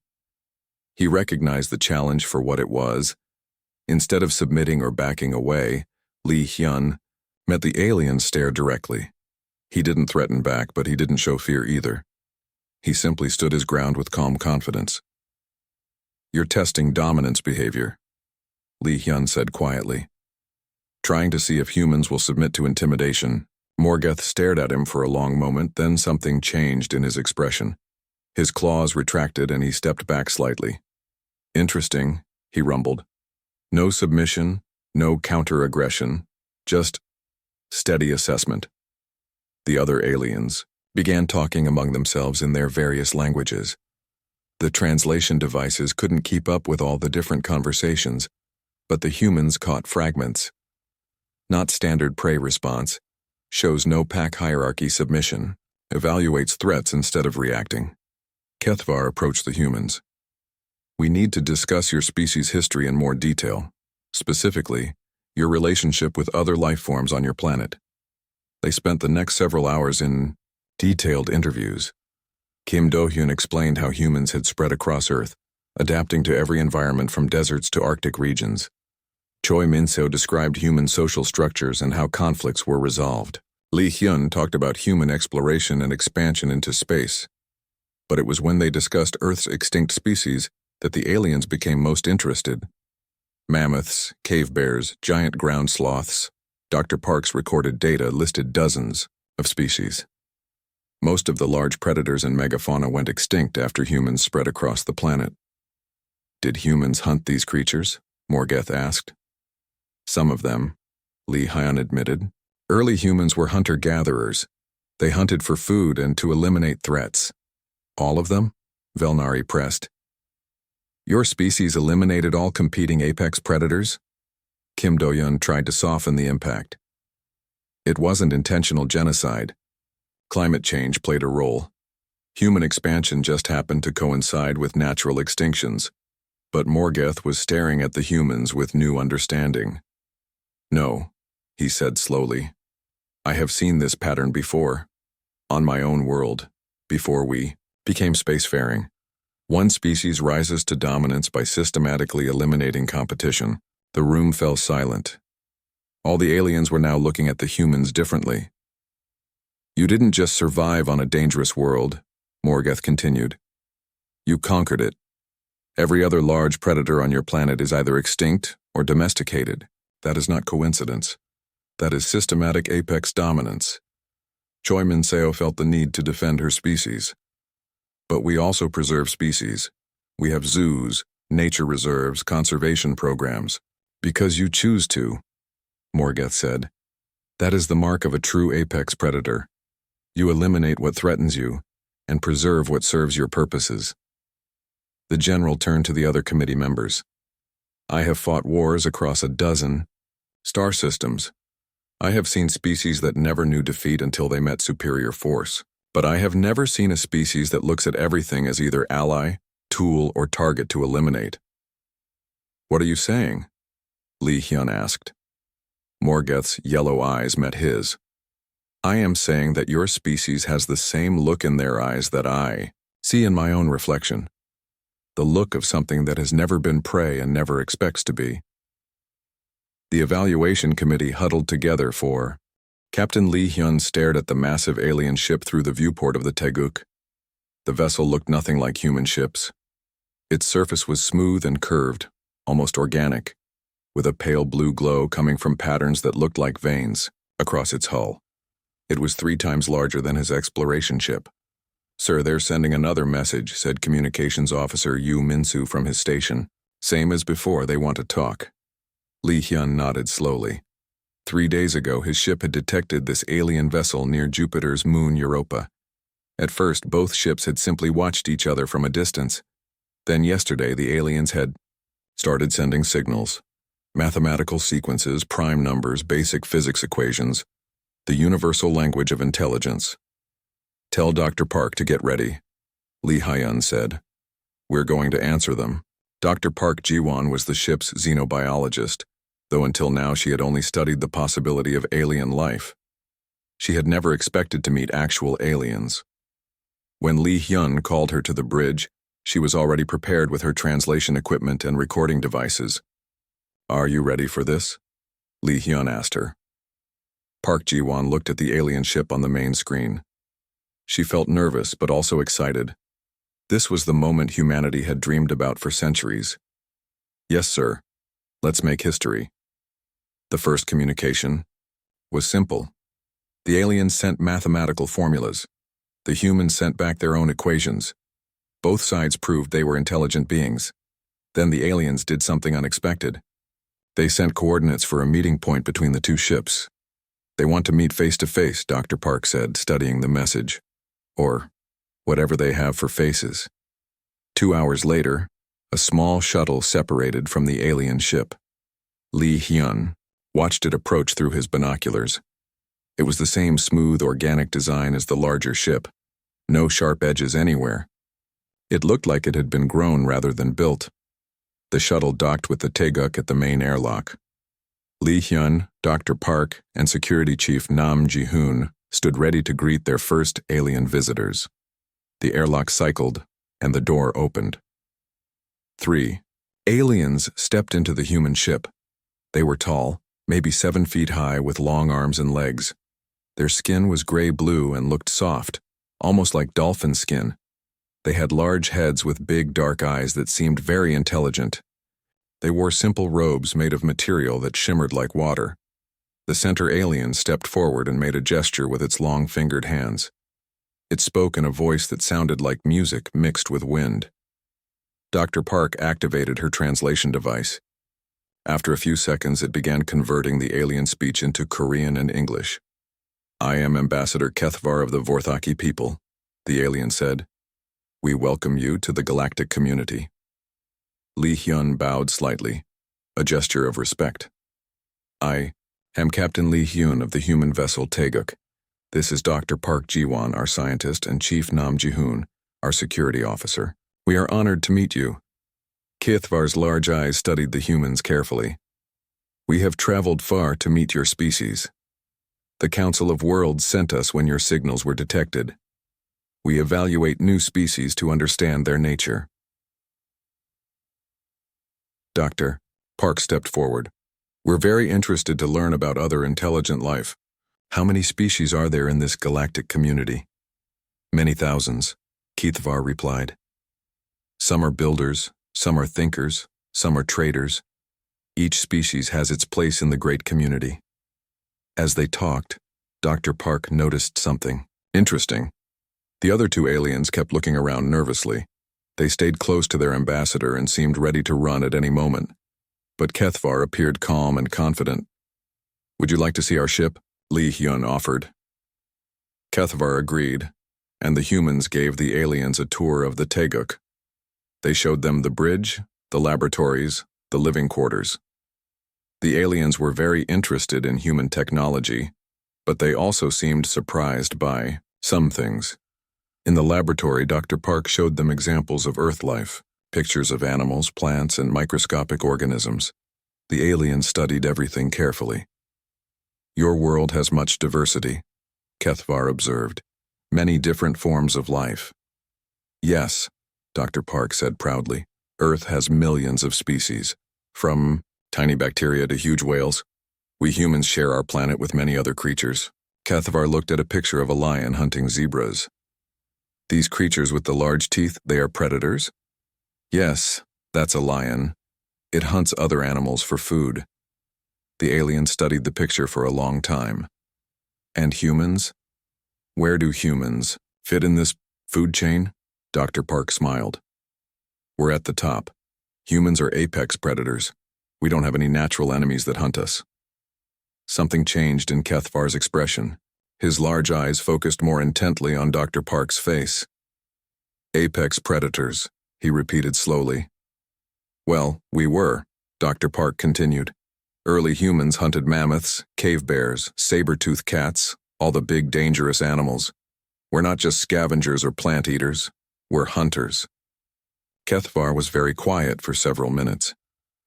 He recognized the challenge for what it was. Instead of submitting or backing away, Lee Hyun met the alien's stare directly. He didn't threaten back, but he didn't show fear either. He simply stood his ground with calm confidence. "You're testing dominance behavior," Lee Hyun said quietly. trying to see if humans will submit to intimidation. Morgoth stared at him for a long moment, then something changed in his expression. His claws retracted and he stepped back slightly. "Interesting," he rumbled. "No submission, no counter-aggression, just steady assessment." The other aliens began talking among themselves in their various languages. The translation devices couldn't keep up with all the different conversations, but the humans caught fragments. Not standard prey response, shows no pack hierarchy submission, evaluates threats instead of reacting. Kethvar approached the humans. "We need to discuss your species' history in more detail, specifically, your relationship with other life forms on your planet." They spent the next several hours in detailed interviews. Kim Do-hyun explained how humans had spread across Earth, adapting to every environment from deserts to Arctic regions. Choi Min-seo described human social structures and how conflicts were resolved. Lee Hyun talked about human exploration and expansion into space. But it was when they discussed Earth's extinct species that the aliens became most interested. Mammoths, cave bears, giant ground sloths. Dr. Park's recorded data listed dozens of species. Most of the large predators and megafauna went extinct after humans spread across the planet. "Did humans hunt these creatures?" Morgoth asked. "Some of them," Lee Hyun admitted. "Early humans were hunter-gatherers. They hunted for food and to eliminate threats." "All of them?" Velnari pressed. "Your species eliminated all competing apex predators?" Kim Do-hyun tried to soften the impact. "It wasn't intentional genocide. Climate change played a role. Human expansion just happened to coincide with natural extinctions." But Morgoth was staring at the humans with new understanding. "No," he said slowly. "I have seen this pattern before. On my own world, before we became spacefaring. One species rises to dominance by systematically eliminating competition." The room fell silent. All the aliens were now looking at the humans differently. "You didn't just survive on a dangerous world," Morgoth continued. "You conquered it. Every other large predator on your planet is either extinct or domesticated. That is not coincidence. That is systematic apex dominance." Choi Min-seo felt the need to defend her species. "But we also preserve species. We have zoos, nature reserves, conservation programs. Because you choose to," Morgoth said. "That is the mark of a true apex predator. You eliminate what threatens you and preserve what serves your purposes." The general turned to the other committee members. "I have fought wars across a dozen star systems. I have seen species that never knew defeat until they met superior force. But I have never seen a species that looks at everything as either ally, tool, or target to eliminate." "What are you saying?" Lee Hyun asked. Morgoth's yellow eyes met his. "I am saying that your species has the same look in their eyes that I see in my own reflection. The look of something that has never been prey and never expects to be." The evaluation committee huddled together for. Captain Lee Hyun stared at the massive alien ship through the viewport of the Taeguk. The vessel looked nothing like human ships. Its surface was smooth and curved, almost organic, with a pale blue glow coming from patterns that looked like veins across its hull. It was 3 times larger than his exploration ship. "Sir, they're sending another message," said Communications Officer Yu Min-soo from his station. "Same as before, they want to talk." Lee Hyun nodded slowly. 3 days ago, his ship had detected this alien vessel near Jupiter's moon Europa. At first, both ships had simply watched each other from a distance. Then yesterday, the aliens had started sending signals. Mathematical sequences, prime numbers, basic physics equations. The universal language of intelligence. "Tell Dr. Park to get ready," Lee Hyun said. "We're going to answer them." Dr. Park Ji-won was the ship's xenobiologist, though until now she had only studied the possibility of alien life. She had never expected to meet actual aliens. When Lee Hyun called her to the bridge, she was already prepared with her translation equipment and recording devices. "Are you ready for this?" Lee Hyun asked her. Park Ji-won looked at the alien ship on the main screen. She felt nervous but also excited. This was the moment humanity had dreamed about for centuries. "Yes, sir. Let's make history." The first communication was simple. The aliens sent mathematical formulas. The humans sent back their own equations. Both sides proved they were intelligent beings. Then the aliens did something unexpected. They sent coordinates for a meeting point between the two ships. They want to meet face to face, Dr. Park said, studying the message. Or whatever they have for faces. 2 hours later, a small shuttle separated from the alien ship. Lee Hyun watched it approach through his binoculars. It was the same smooth, organic design as the larger ship. No sharp edges anywhere. It looked like it had been grown rather than built. The shuttle docked with the Taeguk at the main airlock. Lee Hyun, Dr. Park, and Security Chief Nam Ji-hoon stood ready to greet their first alien visitors. The airlock cycled, and the door opened. 3. Aliens stepped into the human ship. They were tall, maybe 7 feet high, with long arms and legs. Their skin was gray-blue and looked soft, almost like dolphin skin. They had large heads with big dark eyes that seemed very intelligent. They wore simple robes made of material that shimmered like water. The center alien stepped forward and made a gesture with its long-fingered hands. It spoke in a voice that sounded like music mixed with wind. Dr. Park activated her translation device. After a few seconds, it began converting the alien speech into Korean and English. "I am Ambassador Kethvar of the Vorthaki people," the alien said. "We welcome you to the galactic community." Lee Hyun bowed slightly, a gesture of respect. "I am Captain Lee Hyun of the human vessel Taeguk. This is Dr. Park Ji-won, our scientist, and Chief Nam Ji-hoon, our security officer. We are honored to meet you." Kethvar's large eyes studied the humans carefully. "We have traveled far to meet your species. The Council of Worlds sent us when your signals were detected. We evaluate new species to understand their nature." Dr. Park stepped forward. "We're very interested to learn about other intelligent life. How many species are there in this galactic community?" "Many thousands," Kethvar replied. "Some are builders, some are thinkers, some are traders. Each species has its place in the great community." As they talked, Dr. Park noticed something interesting. The other two aliens kept looking around nervously. They stayed close to their ambassador and seemed ready to run at any moment. But Kethvar appeared calm and confident. "Would you like to see our ship?" Lee Hyun offered. Kethvar agreed, and the humans gave the aliens a tour of the Taeguk. They showed them the bridge, the laboratories, the living quarters. The aliens were very interested in human technology, but they also seemed surprised by some things. In the laboratory, Dr. Park showed them examples of Earth life, pictures of animals, plants, and microscopic organisms. The aliens studied everything carefully. "Your world has much diversity," Kethvar observed. "Many different forms of life." "Yes," Dr. Park said proudly. "Earth has millions of species, from tiny bacteria to huge whales. We humans share our planet with many other creatures." Kethvar looked at a picture of a lion hunting zebras. "These creatures with the large teeth, they are predators?" "Yes, that's a lion. It hunts other animals for food." The alien studied the picture for a long time. "And humans? Where do humans fit in this food chain?" Dr. Park smiled. "We're at the top. Humans are apex predators. We don't have any natural enemies that hunt us." Something changed in Kethvar's expression. His large eyes focused more intently on Dr. Park's face. "Apex predators," he repeated slowly. "Well, we were," Dr. Park continued. "Early humans hunted mammoths, cave bears, saber-toothed cats, all the big dangerous animals. We're not just scavengers or plant eaters. We're hunters." Kethvar was very quiet for several minutes.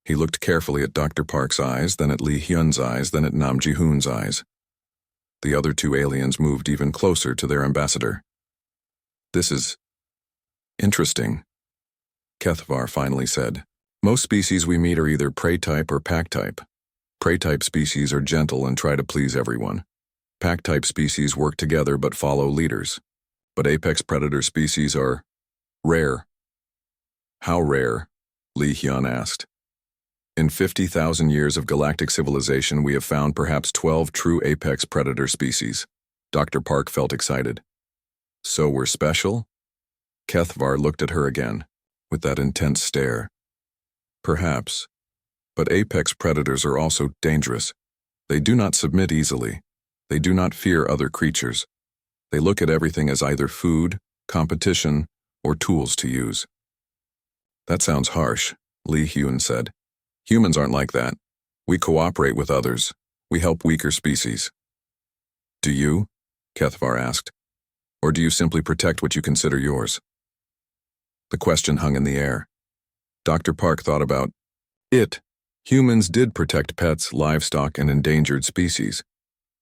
He looked carefully at Dr. Park's eyes, then at Lee Hyun's eyes, then at Nam Ji-hoon's eyes. The other two aliens moved even closer to their ambassador. "This is interesting," Kethvar finally said. "Most species we meet are either prey type or pack type. Prey type species are gentle and try to please everyone. Pack type species work together but follow leaders. But apex predator species are rare." "How rare?" Lee Hyun asked. In 50,000 years of galactic civilization, we have found perhaps 12 true apex predator species. Dr. Park felt excited. So we're special? Kethvar looked at her again, with that intense stare. Perhaps. But apex predators are also dangerous. They do not submit easily. They do not fear other creatures. They look at everything as either food, competition, or tools to use. That sounds harsh, Li Hyun said. Humans aren't like that. We cooperate with others. We help weaker species. Do you? Kethvar asked. Or do you simply protect what you consider yours? The question hung in the air. Dr. Park thought about it. Humans did protect pets, livestock, and endangered species.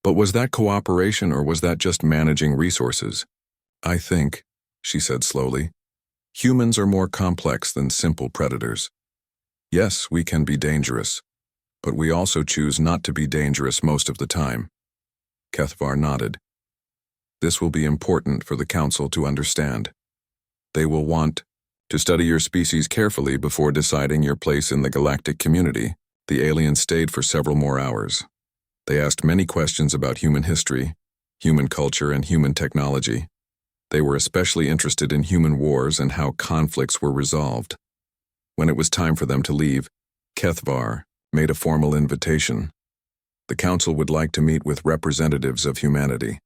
But was that cooperation or was that just managing resources? I think, she said slowly, humans are more complex than simple predators. Yes, we can be dangerous, but we also choose not to be dangerous most of the time. Kethvar nodded. This will be important for the Council to understand. They will want to study your species carefully before deciding your place in the galactic community. The aliens stayed for several more hours. They asked many questions about human history, human culture, and human technology. They were especially interested in human wars and how conflicts were resolved. When it was time for them to leave, Kethvar made a formal invitation. The Council would like to meet with representatives of humanity.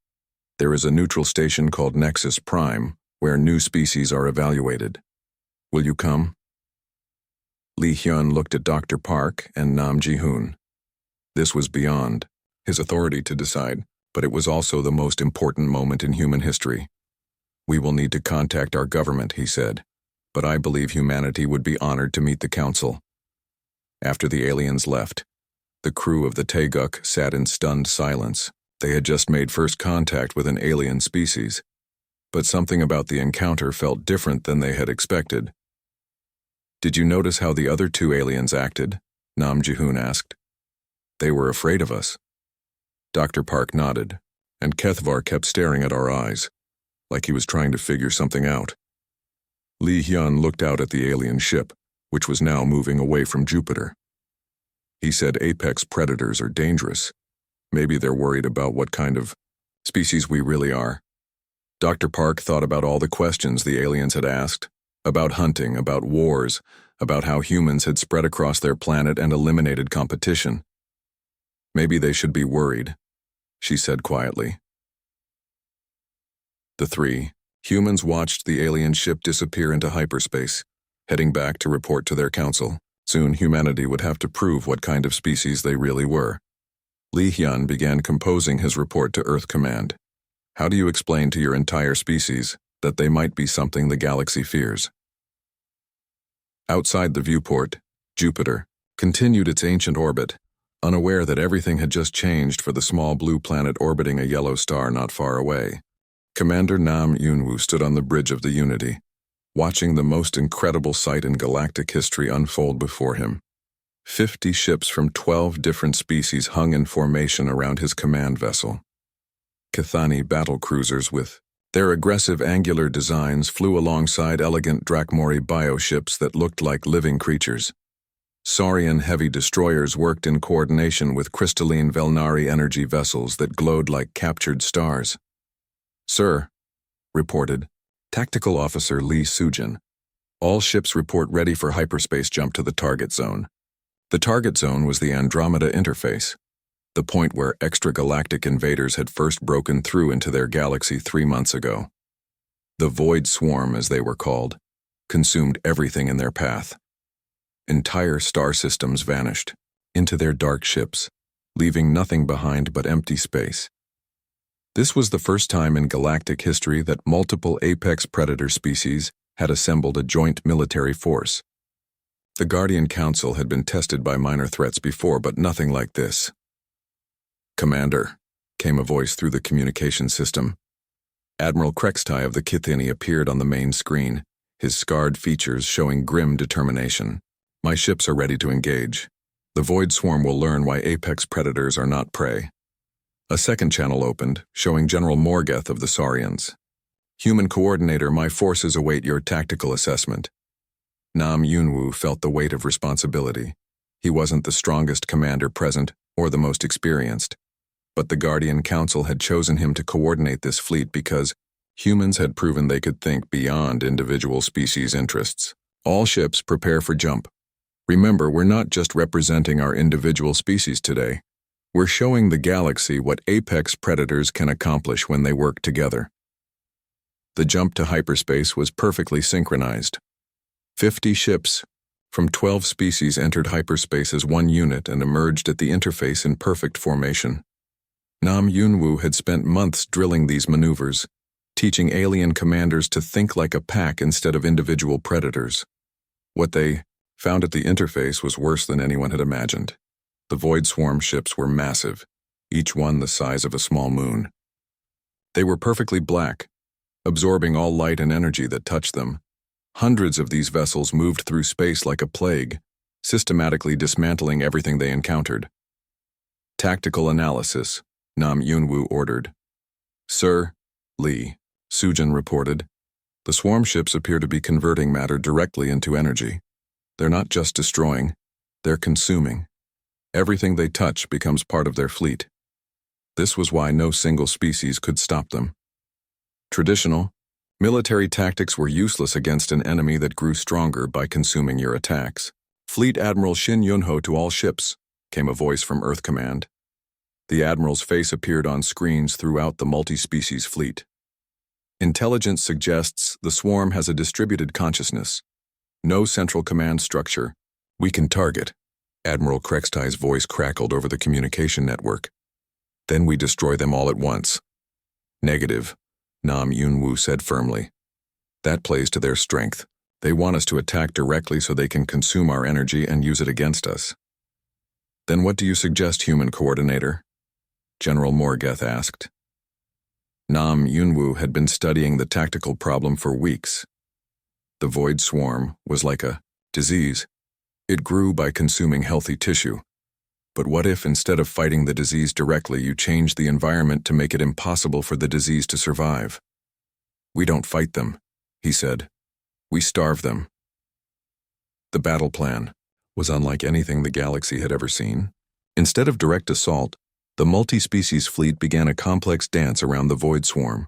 There is a neutral station called Nexus Prime, where new species are evaluated. Will you come? Li Hyun looked at Dr. Park and Nam Ji-hoon. This was beyond his authority to decide, but it was also the most important moment in human history. We will need to contact our government, he said, but I believe humanity would be honored to meet the Council. After the aliens left, the crew of the Taeguk sat in stunned silence. They had just made first contact with an alien species, but something about the encounter felt different than they had expected. Did you notice how the other two aliens acted? Nam Ji-hoon asked. They were afraid of us. Dr. Park nodded, and Kethvar kept staring at our eyes, like he was trying to figure something out. Li Hyun looked out at the alien ship, which was now moving away from Jupiter. He said apex predators are dangerous. Maybe they're worried about what kind of species we really are. Dr. Park thought about all the questions the aliens had asked, about hunting, about wars, about how humans had spread across their planet and eliminated competition. Maybe they should be worried, she said quietly. The three humans watched the alien ship disappear into hyperspace, heading back to report to their council. Soon humanity would have to prove what kind of species they really were. Li Hyun began composing his report to Earth Command. How do you explain to your entire species that they might be something the galaxy fears? Outside the viewport, Jupiter continued its ancient orbit, unaware that everything had just changed for the small blue planet orbiting a yellow star not far away. Commander Nam Yunwoo stood on the bridge of the Unity, watching the most incredible sight in galactic history unfold before him. 50 ships from 12 different species hung in formation around his command vessel. Cathani battle cruisers with their aggressive angular designs flew alongside elegant Drakmori bioships that looked like living creatures. Saurian heavy destroyers worked in coordination with crystalline Velnari energy vessels that glowed like captured stars. Sir, reported Tactical Officer Lee Sujin, all ships report ready for hyperspace jump to the target zone. The target zone was the Andromeda interface, the point where extragalactic invaders had first broken through into their galaxy 3 months ago. The Void Swarm, as they were called, consumed everything in their path. Entire star systems vanished into their dark ships, leaving nothing behind but empty space. This was the first time in galactic history that multiple apex predator species had assembled a joint military force. The Guardian Council had been tested by minor threats before, but nothing like this. Commander, came a voice through the communication system. Admiral Krextai of the Kithini appeared on the main screen, his scarred features showing grim determination. My ships are ready to engage. The Void Swarm will learn why apex predators are not prey. A second channel opened, showing General Morgeth of the Saurians. Human Coordinator, my forces await your tactical assessment. Nam Yunwoo felt the weight of responsibility. He wasn't the strongest commander present or the most experienced, but the Guardian Council had chosen him to coordinate this fleet because humans had proven they could think beyond individual species' interests. All ships prepare for jump. Remember, we're not just representing our individual species today. We're showing the galaxy what apex predators can accomplish when they work together. The jump to hyperspace was perfectly synchronized. 50 ships from 12 species entered hyperspace as one unit and emerged at the interface in perfect formation. Nam Yunwoo had spent months drilling these maneuvers, teaching alien commanders to think like a pack instead of individual predators. What they found at the interface was worse than anyone had imagined. The Void Swarm ships were massive, each one the size of a small moon. They were perfectly black, absorbing all light and energy that touched them. Hundreds of these vessels moved through space like a plague, systematically dismantling everything they encountered. Tactical analysis, Nam Yunwoo ordered. Sir, Lee, Sujin reported. The swarm ships appear to be converting matter directly into energy. They're not just destroying, they're consuming. Everything they touch becomes part of their fleet. This was why no single species could stop them. Traditional, military tactics were useless against an enemy that grew stronger by consuming your attacks. Fleet Admiral Shin Yunho to all ships, came a voice from Earth Command. The Admiral's face appeared on screens throughout the multi-species fleet. Intelligence suggests the swarm has a distributed consciousness. No central command structure. We can target. Admiral Krextai's voice crackled over the communication network. Then we destroy them all at once. Negative, Nam Yunwoo said firmly. That plays to their strength. They want us to attack directly so they can consume our energy and use it against us. Then what do you suggest, human coordinator? General Morgeth asked. Nam Yunwoo had been studying the tactical problem for weeks. The Void Swarm was like a disease. It grew by consuming healthy tissue. But what if, instead of fighting the disease directly, you changed the environment to make it impossible for the disease to survive? We don't fight them, he said. We starve them. The battle plan was unlike anything the galaxy had ever seen. Instead of direct assault, the multi-species fleet began a complex dance around the Void Swarm.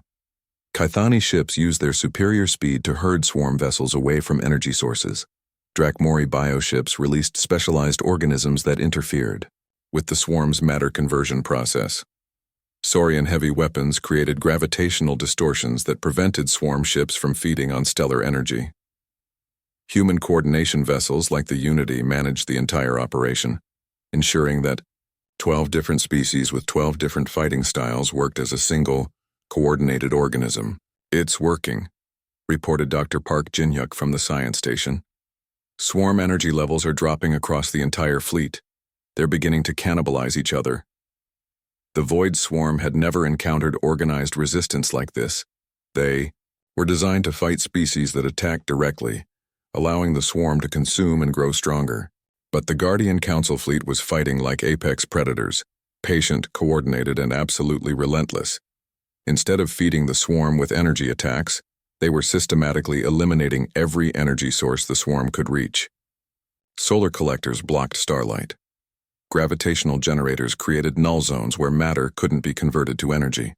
Kaithani ships used their superior speed to herd swarm vessels away from energy sources. Drakmori bioships released specialized organisms that interfered with the swarm's matter conversion process. Saurian heavy weapons created gravitational distortions that prevented swarm ships from feeding on stellar energy. Human coordination vessels like the Unity managed the entire operation, ensuring that 12 different species with 12 different fighting styles worked as a single, coordinated organism. It's working, reported Dr. Park Jin-hyuk from the science station. Swarm energy levels are dropping across the entire fleet. They're beginning to cannibalize each other. The Void Swarm had never encountered organized resistance like this. They were designed to fight species that attack directly, allowing the swarm to consume and grow stronger. But the Guardian Council fleet was fighting like apex predators, patient, coordinated, and absolutely relentless. Instead of feeding the swarm with energy attacks, they were systematically eliminating every energy source the swarm could reach. Solar collectors blocked starlight. Gravitational generators created null zones where matter couldn't be converted to energy.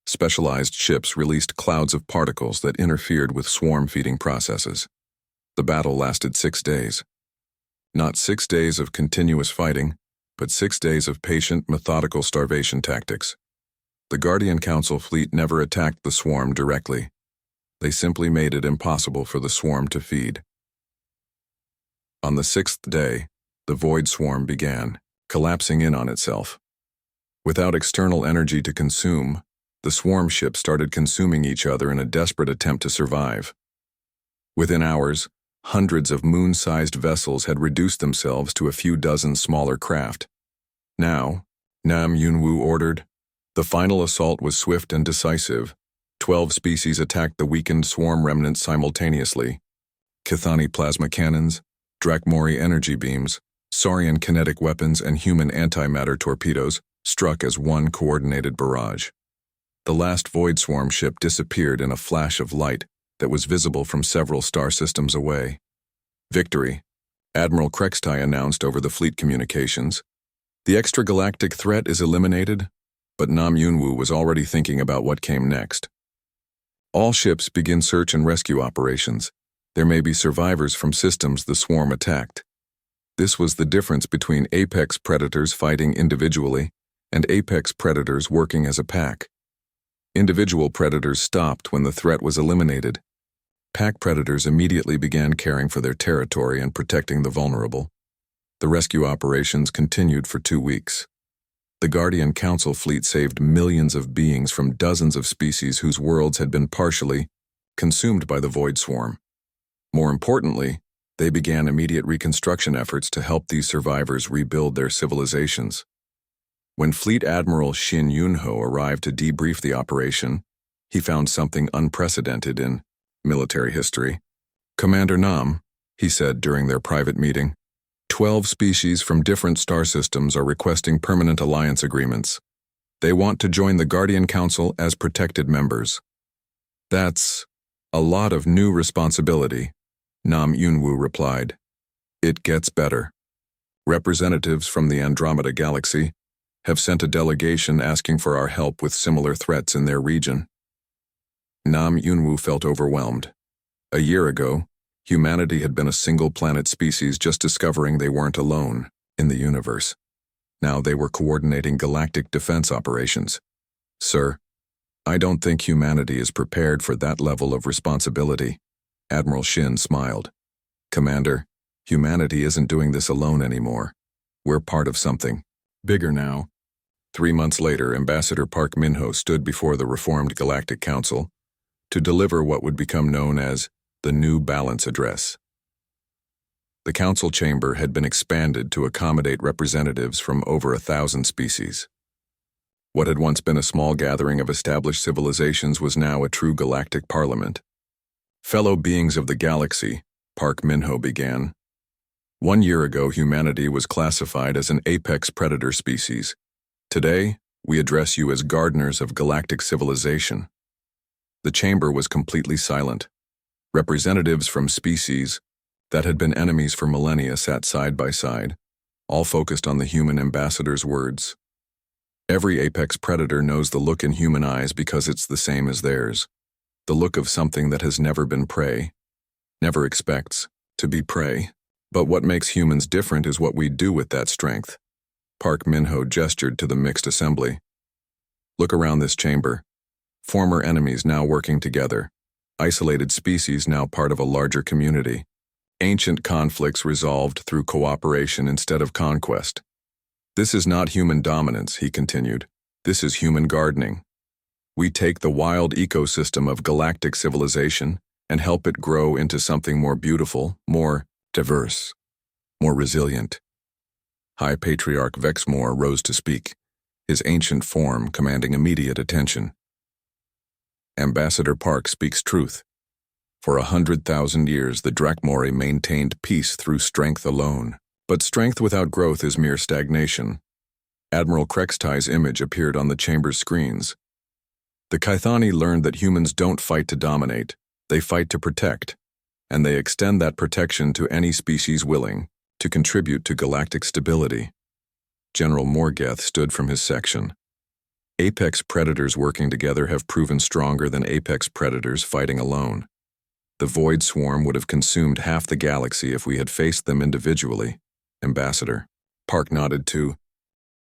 Specialized ships released clouds of particles that interfered with swarm feeding processes. The battle lasted 6 days. Not 6 days of continuous fighting, but 6 days of patient, methodical starvation tactics. The Guardian Council fleet never attacked the swarm directly. They simply made it impossible for the swarm to feed. On the 6th day, the Void Swarm began, collapsing in on itself. Without external energy to consume, the swarm ships started consuming each other in a desperate attempt to survive. Within hours, hundreds of moon-sized vessels had reduced themselves to a few dozen smaller craft. Now, Nam Yunwoo ordered. The final assault was swift and decisive. 12 species attacked the weakened swarm remnants simultaneously. Kaithani plasma cannons, Drakmori energy beams, Saurian kinetic weapons, and human antimatter torpedoes struck as one coordinated barrage. The last Void Swarm ship disappeared in a flash of light that was visible from several star systems away. Victory, Admiral Krextai announced over the fleet communications. The extragalactic threat is eliminated, but Nam Yunwoo was already thinking about what came next. All ships begin search and rescue operations. There may be survivors from systems the swarm attacked. This was the difference between apex predators fighting individually and apex predators working as a pack. Individual predators stopped when the threat was eliminated. Pack predators immediately began caring for their territory and protecting the vulnerable. The rescue operations continued for 2 weeks. The Guardian Council fleet saved millions of beings from dozens of species whose worlds had been partially consumed by the Void Swarm. More importantly, they began immediate reconstruction efforts to help these survivors rebuild their civilizations. When Fleet Admiral Shin Yunho arrived to debrief the operation, he found something unprecedented in military history. "Commander Nam," he said during their private meeting, 12 species from different star systems are requesting permanent alliance agreements. They want to join the Guardian Council as protected members. "That's a lot of new responsibility," Nam Yunwoo replied. "It gets better. Representatives from the Andromeda Galaxy have sent a delegation asking for our help with similar threats in their region." Nam Yunwoo felt overwhelmed. A year ago, humanity had been a single-planet species just discovering they weren't alone in the universe. Now they were coordinating galactic defense operations. "Sir, I don't think humanity is prepared for that level of responsibility." Admiral Shin smiled. "Commander, humanity isn't doing this alone anymore. We're part of something bigger now." 3 months later, Ambassador Park Minho stood before the reformed Galactic Council to deliver what would become known as the New Balance Address. The council chamber had been expanded to accommodate representatives from over 1,000 species. What had once been a small gathering of established civilizations was now a true galactic parliament. "Fellow beings of the galaxy," Park Minho began. "1 year ago, humanity was classified as an apex predator species. Today, we address you as gardeners of galactic civilization." The chamber was completely silent. Representatives from species that had been enemies for millennia sat side by side, all focused on the human ambassador's words. Every apex predator knows the look in human eyes because it's the same as theirs. The look of something that has never been prey, never expects to be prey. But what makes humans different is what we do with that strength. Park Minho gestured to the mixed assembly. "Look around this chamber. Former enemies now working together. Isolated species now part of a larger community. Ancient conflicts resolved through cooperation instead of conquest. This is not human dominance," he continued. "This is human gardening. We take the wild ecosystem of galactic civilization and help it grow into something more beautiful, more diverse, more resilient." High Patriarch Vexmore rose to speak, his ancient form commanding immediate attention. "Ambassador Park speaks truth. For 100,000 years, the Drakmori maintained peace through strength alone. But strength without growth is mere stagnation." Admiral Krextai's image appeared on the chamber's screens. "The Kythani learned that humans don't fight to dominate, they fight to protect, and they extend that protection to any species willing to contribute to galactic stability." General Morgeth stood from his section. "Apex predators working together have proven stronger than apex predators fighting alone. The Void Swarm would have consumed half the galaxy if we had faced them individually." Ambassador Park nodded to